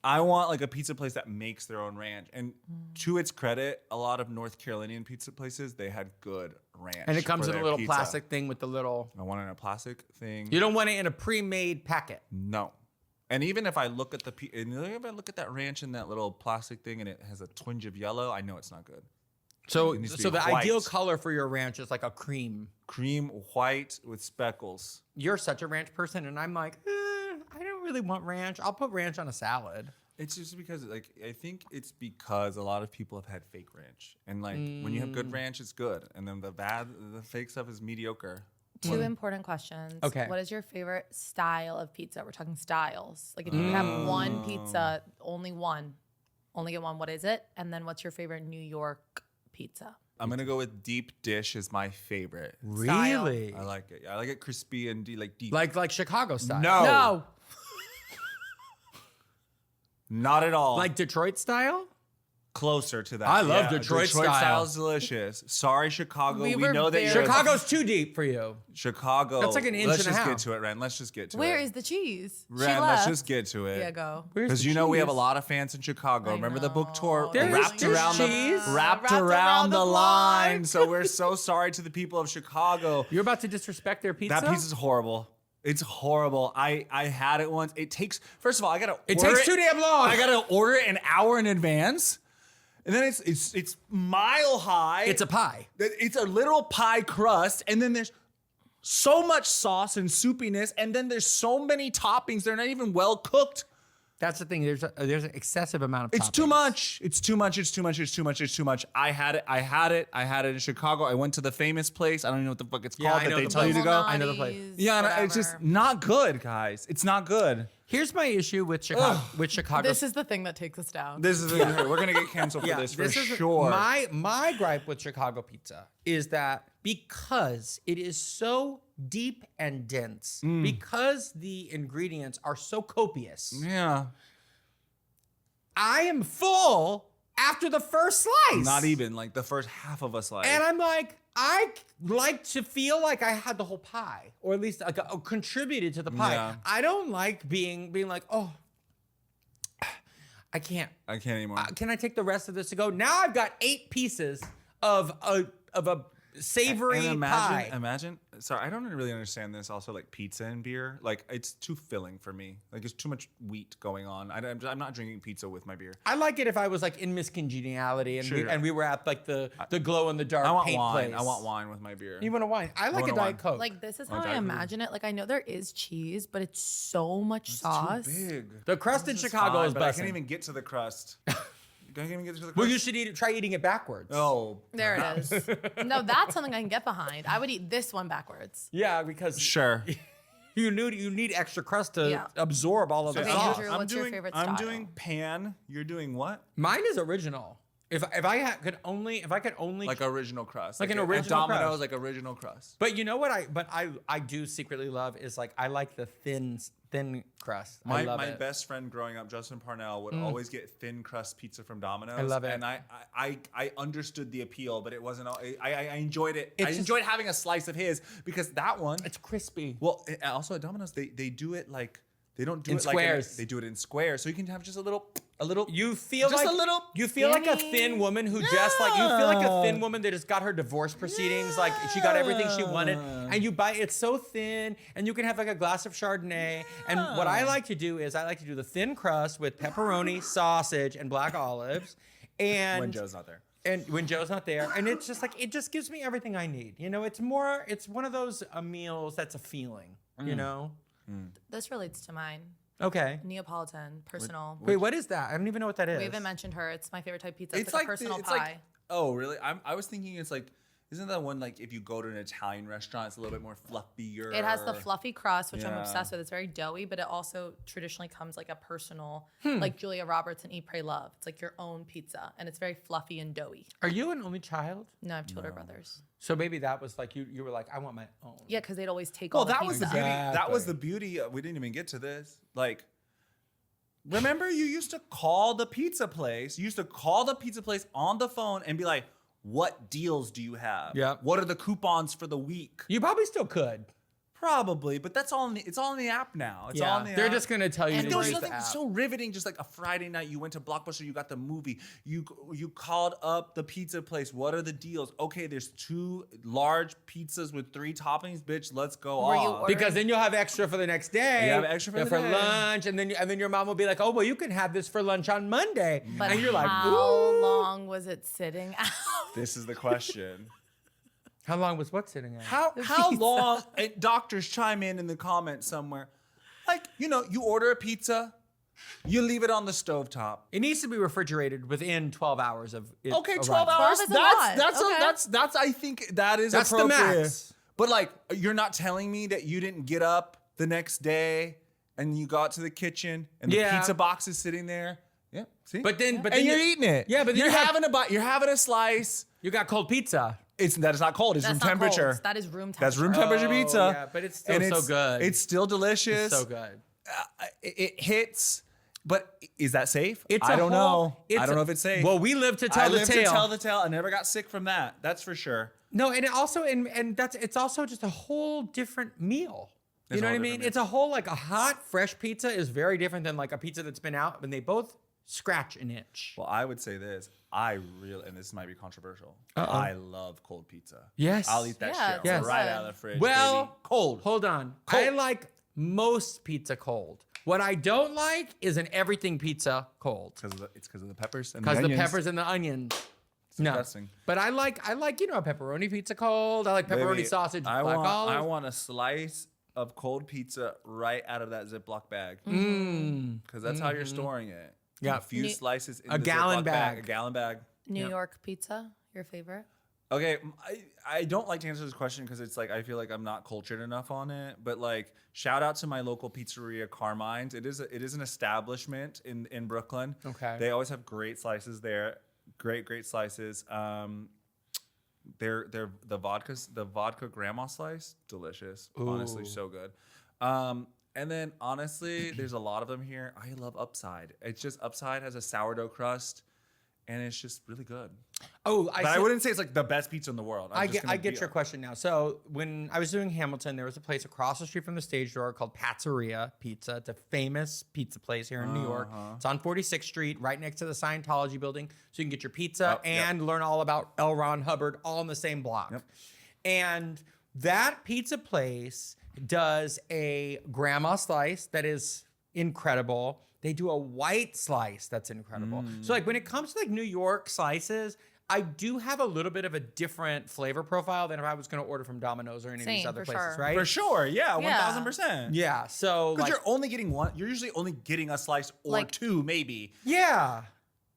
I want like a pizza place that makes their own ranch. And to its credit, a lot of North Carolinian pizza places, they had good ranch. And it comes for in a their little pizza. plastic thing with the little. I want it in a plastic thing. You don't want it in a pre-made packet. No. And even if I look at that ranch in that little plastic thing and it has a twinge of yellow, I know it's not good. So, It needs to so be the white. ideal color for your ranch is like a cream. Cream white with speckles. You're such a ranch person, and I'm like, I don't really want ranch. I'll put ranch on a salad. It's just because I think it's because a lot of people have had fake ranch. And like when you have good ranch, it's good. And then the fake stuff is mediocre. Two important questions. Okay. What is your favorite style of pizza? We're talking styles. Like if you could have one pizza, only get one, what is it? And then what's your favorite New York pizza? I'm gonna go with deep dish is my favorite. Really? I like it. I like it crispy and deep. Like Chicago style. No. Not at all. Like Detroit style? Closer to that. I love Detroit style. style is delicious. Sorry, Chicago. We We were know that very- you're Chicago's too deep for you. Chicago. That's like an inch Let's and a just half. get to it, Ren. Let's just get to Where it. is the cheese? She Ren, left. let's just get to it. Yeah, go. Where's Because the you know we have a cheese? lot of fans in Chicago. I Remember the book tour? There's wrapped cheese. wrapped around the line. So we're so sorry to the people of Chicago. You're about to disrespect their pizza? That pizza's horrible. It's horrible. I had it once. It takes, first of all, I gotta order It takes too damn long. I gotta order it an hour in advance. And then it's mile high. It's a pie. It's a little pie crust, and then there's so much sauce and soupiness, and then there's so many toppings. They're not even well cooked. That's the thing. There's an excessive amount of It's toppings. too much. It's too much. It's too much. It's too much. It's too much. I had it in Chicago. I went to the famous place. I don't even know what the fuck it's Yeah, called I that know they the tell you to place. go. I know the place. Yeah, and it's just not good, guys. It's not good. Here's my issue with Chicago. With Chicago. This is the thing that takes us down. This is we're gonna get canceled for this for is sure. My gripe with Chicago pizza is that because it is so deep and dense, because the ingredients are so copious, Yeah, I am full after the first slice. not even like the first half of a slice. And I'm like, I like to feel like I had the whole pie, or at least like contributed to the pie. Yeah. I don't like being like, oh, I can't. I can't anymore. Can I take the rest of this to go? Now I've got 8 pieces of a savory and pie. imagine. Sorry, I don't really understand this. Also, like pizza and beer, like it's too filling for me. Like it's too much wheat going on. I'm not drinking pizza with my beer. I like it if I was like in Miss Congeniality and Sure. we were at like the glow in the dark I want paint wine. place. I want wine with my beer. You want a wine? I like want a a Diet wine. Coke. Like this is how Diet I Coke. imagine it. Like I know there is cheese, but it's so much sauce. Too big. the crust in This is Chicago fine, is but I busting. can't even get to the crust. Can't even get to the crust. Well, you should try eating it backwards. Oh, There it is. No, that's something I can get behind. I would eat this one backwards. Yeah, because sure. you need extra crust to Yeah. absorb all of the Okay, sauce. Andrew, what's your favorite I'm style? doing pan. You're doing what? Mine is original. If I could only Like original crust. Like an at original Domino's, crust. like original crust. But you know what I do secretly love is like I like the thin crust. I love My it. best friend growing up, Justin Parnell, would always get thin crust pizza from Domino's. I love it. And I understood the appeal, but it wasn't. I enjoyed it. It's I just- enjoyed having a slice of his because that one. It's crispy. Well, also at Domino's, they do it like they don't do In it squares. like they do it in squares, so you can have just a little. You feel Just like a little You feel like a skinny. thin woman who just like you feel like a thin woman that just got her divorce proceedings. Like she got everything she wanted, and you buy it's so thin, and you can have like a glass of Chardonnay. And what I like to do is I like to do the thin crust with pepperoni, sausage, and black olives. And when Joe's not there. And when Joe's not there, and it's just like, it just gives me everything I need. You know, it's one of those meals that's a feeling, you know? This relates to mine. Okay. Neapolitan, personal. Wait, what is that? I don't even know what that is. We haven't mentioned her. It's my favorite type of pizza. It's, It's like like a personal it's pie. like, oh, really? I was thinking it's like, isn't that one like if you go to an Italian restaurant, it's a little bit more fluffier? It has the fluffy crust, which I'm Yeah. obsessed with. It's very doughy, but it also traditionally comes like a personal, like Julia Roberts and Eat, Pray, Love. It's like your own pizza, and it's very fluffy and doughy. Are you an only child? No, I have two older brothers. So maybe that was like, you were like, I want my own. Yeah, because they'd always take Well, all the that was the pizza. beauty. That was Exactly. the beauty. We didn't even get to this. Like, remember you used to call the pizza place. You used to call the pizza place on the phone and be like, "What deals do you have? Yeah. What are the coupons for the week?" You probably still could. Probably, but that's all. It's all in the app now. It's all in the They're app. just gonna tell you And to There was use nothing the app. so riveting, just like a Friday night. You went to Blockbuster, you got the movie. You called up the pizza place. What are the deals? Okay, there's 2 large pizzas with 3 toppings. Bitch, let's go Were you off. ordering- Because then you'll have extra for the next day. You have extra for the day. lunch, and then your mom will be like, "Oh, well, you can have this for lunch on Monday," But and you're like, how "Ooh." long was it sitting out? This is the question. How long was what sitting out? How pizza. long? And doctors chime in the comments somewhere. Like, you order a pizza, you leave it on the stovetop. It needs to be refrigerated within 12 hours of it. Okay, 12 arriving. hours. 12 is a lot. That's I think that is That's the appropriate. max. But like, you're not telling me that you didn't get up the next day and you got to the kitchen and the Yeah. pizza box is sitting there. Yeah, see? But then and you're eating it. Yeah, but then you're you have- having a bite. You're having a slice. You got cold pizza. That is not cold. It's That's room not cold. temperature. That is room temperature. That's room temperature Oh, pizza. yeah, but it's still And so good. It's still delicious. It's so good. It hits, but is that safe? It's I a don't whole- know. it's I don't a- know if it's safe. Well, we live to I tell the live to tale. tell the tale. I never got sick from that. That's for sure. No, and it also and that's it's also just a whole different meal. You It's know a what I whole mean? different It's a whole like a hot fresh pizza is very different than like a pizza that's been out, and they both scratch an itch. Well, I would say this. And this might be controversial. Uh-oh. I love cold pizza. Yes. I'll eat that Yeah, shit Yes. right good. out of the fridge. Well, baby. Cold. Hold on. Cold. I like most pizza cold. What I don't like is an everything pizza cold It's because of the peppers and because the onions. peppers and the onions. No, disgusting. but I like a pepperoni pizza cold. I like pepperoni Baby, sausage, I black want, olive. I want a slice of cold pizza right out of that Ziploc bag. Because that's how you're storing it. Yeah. A few slices in A the gallon Ziploc bag. A gallon bag. New York pizza, your favorite? Okay, I don't like to answer this question because it's like I feel like I'm not cultured enough on it. But like, shout out to my local pizzeria, Carmine's. It is an establishment in Brooklyn. Okay. They always have great slices there. Great slices. They're the vodka grandma slice, delicious. Honestly, Ooh. so good. And then honestly, there's a lot of them here. I love Upside. It's just Upside has a sourdough crust, and it's just really good. Oh, But I wouldn't say it's like the best pizza in the world. I get your question now. So when I was doing Hamilton, there was a place across the street from the stage door called Pizzeria Pizza. It's a famous pizza place here in New York. It's on 46th Street, right next to the Scientology building. So you can get your pizza and learn all about L. Ron Hubbard all in the same block. And that pizza place does a grandma slice that is incredible. They do a white slice that's incredible. So like when it comes to like New York slices, I do have a little bit of a different flavor profile than if I was going to order from Domino's or any of these Same, other for places, sure. right? For sure, yeah, Yeah. 1000%. Yeah. So Because like, you're only getting one. You're usually only getting a slice or Like- two, maybe. yeah.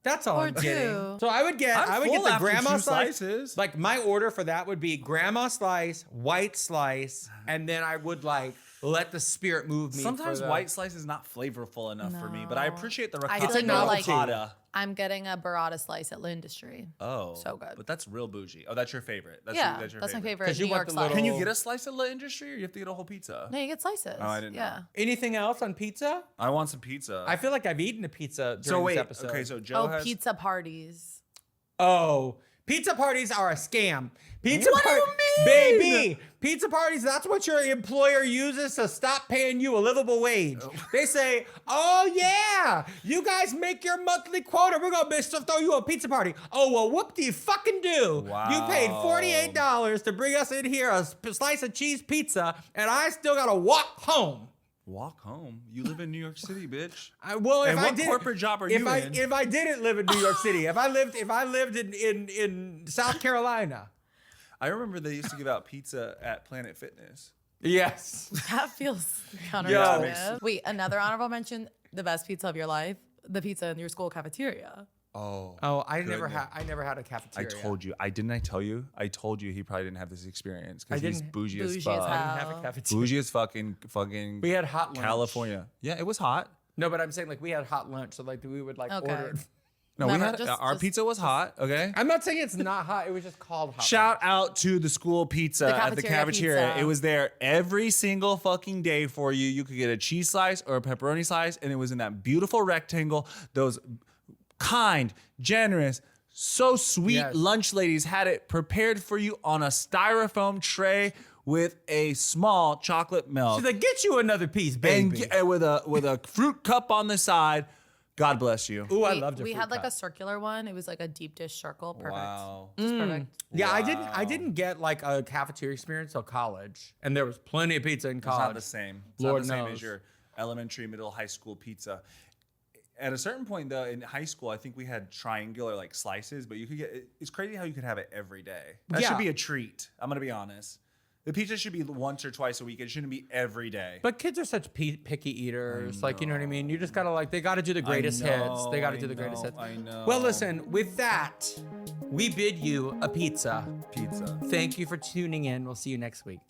That's all Or I'm getting. two. So I would get I'm the full after grandma two slice. slices. Like my order for that would be grandma slice, white slice, and then I would like let the spirit move me. Sometimes for the, white slice is not flavorful enough for me, but I No. appreciate the I ricotta. still go like- ricotta. I'm getting a burrata slice at L'Industrie. Oh, So good. But that's real bougie. Oh, that's your favorite. That's Yeah, your that's my favorite 'Cause you New want York the slice. little- Can you get a slice of La Industry, or you have to get a whole pizza? No, you get slices. Oh, I didn't know. Yeah. Anything else on pizza? I want some pizza. I feel like I've eaten a pizza during so wait, this episode. okay, so Joe Oh, has. pizza parties. Oh, pizza parties are a scam. Pizza What do you mean? Baby, pizza parties, that's what your employer uses to stop paying you a livable wage. They say, oh yeah, you guys make your monthly quota. We're going to throw you a pizza party. Oh, well, whoop do you fucking do? Wow. You paid $48 to bring us in here a slice of cheese pizza, and I still got to walk home. Walk home. You live in New York City, bitch. Well, if And I what did, corporate job are if you I, in? If I didn't live in New York City, if I lived in South Carolina. I remember they used to give out pizza at Planet Fitness. Yes. That feels Yo. counterintuitive. Wait, another honorable mention: the best pizza of your life, the pizza in your school cafeteria. Oh, I never had a cafeteria. I told you. I told you he probably didn't have this experience because he's didn't- bougie as Bougie as fuck. hell. I didn't have a cafeteria. Bougie as fucking. We had hot lunch. California. Yeah, it was hot. No, but I'm saying like we had hot lunch, so like we would like Okay. order it. No, Never, we had just- our just- pizza was hot. Okay. I'm not saying it's not hot. It was just called hot. Shout out to the school pizza The at the cafeteria cafeteria. pizza. It was there every single fucking day for you. You could get a cheese slice or a pepperoni slice, and it was in that beautiful rectangle. Those kind, generous, so sweet Yes. lunch ladies had it prepared for you on a styrofoam tray with a small chocolate milk. She's like, get you another piece, baby. and with a fruit cup on the side. God bless you. Ooh, I We- loved it. We had like a circular one. It was like a deep dish circle. Perfect. Wow. Just perfect. Yeah, I didn't get like a cafeteria experience till college, and there was plenty of pizza in It's college. not the same. It's Lord not the same knows. as your elementary, middle, high school pizza. At a certain point, though, in high school, I think we had triangular like slices, but you could get. It's crazy how you could have it every day. That Yeah. should be a treat. I'm gonna be honest. The pizza should be once or twice a week. It shouldn't be every day. But kids are such picky eaters. Like, you know what I mean? You just gotta like, they gotta do the greatest hits. They gotta do the greatest hits. I know. Well, listen, with that, we bid you a pizza. Pizza. Thank you for tuning in. We'll see you next week.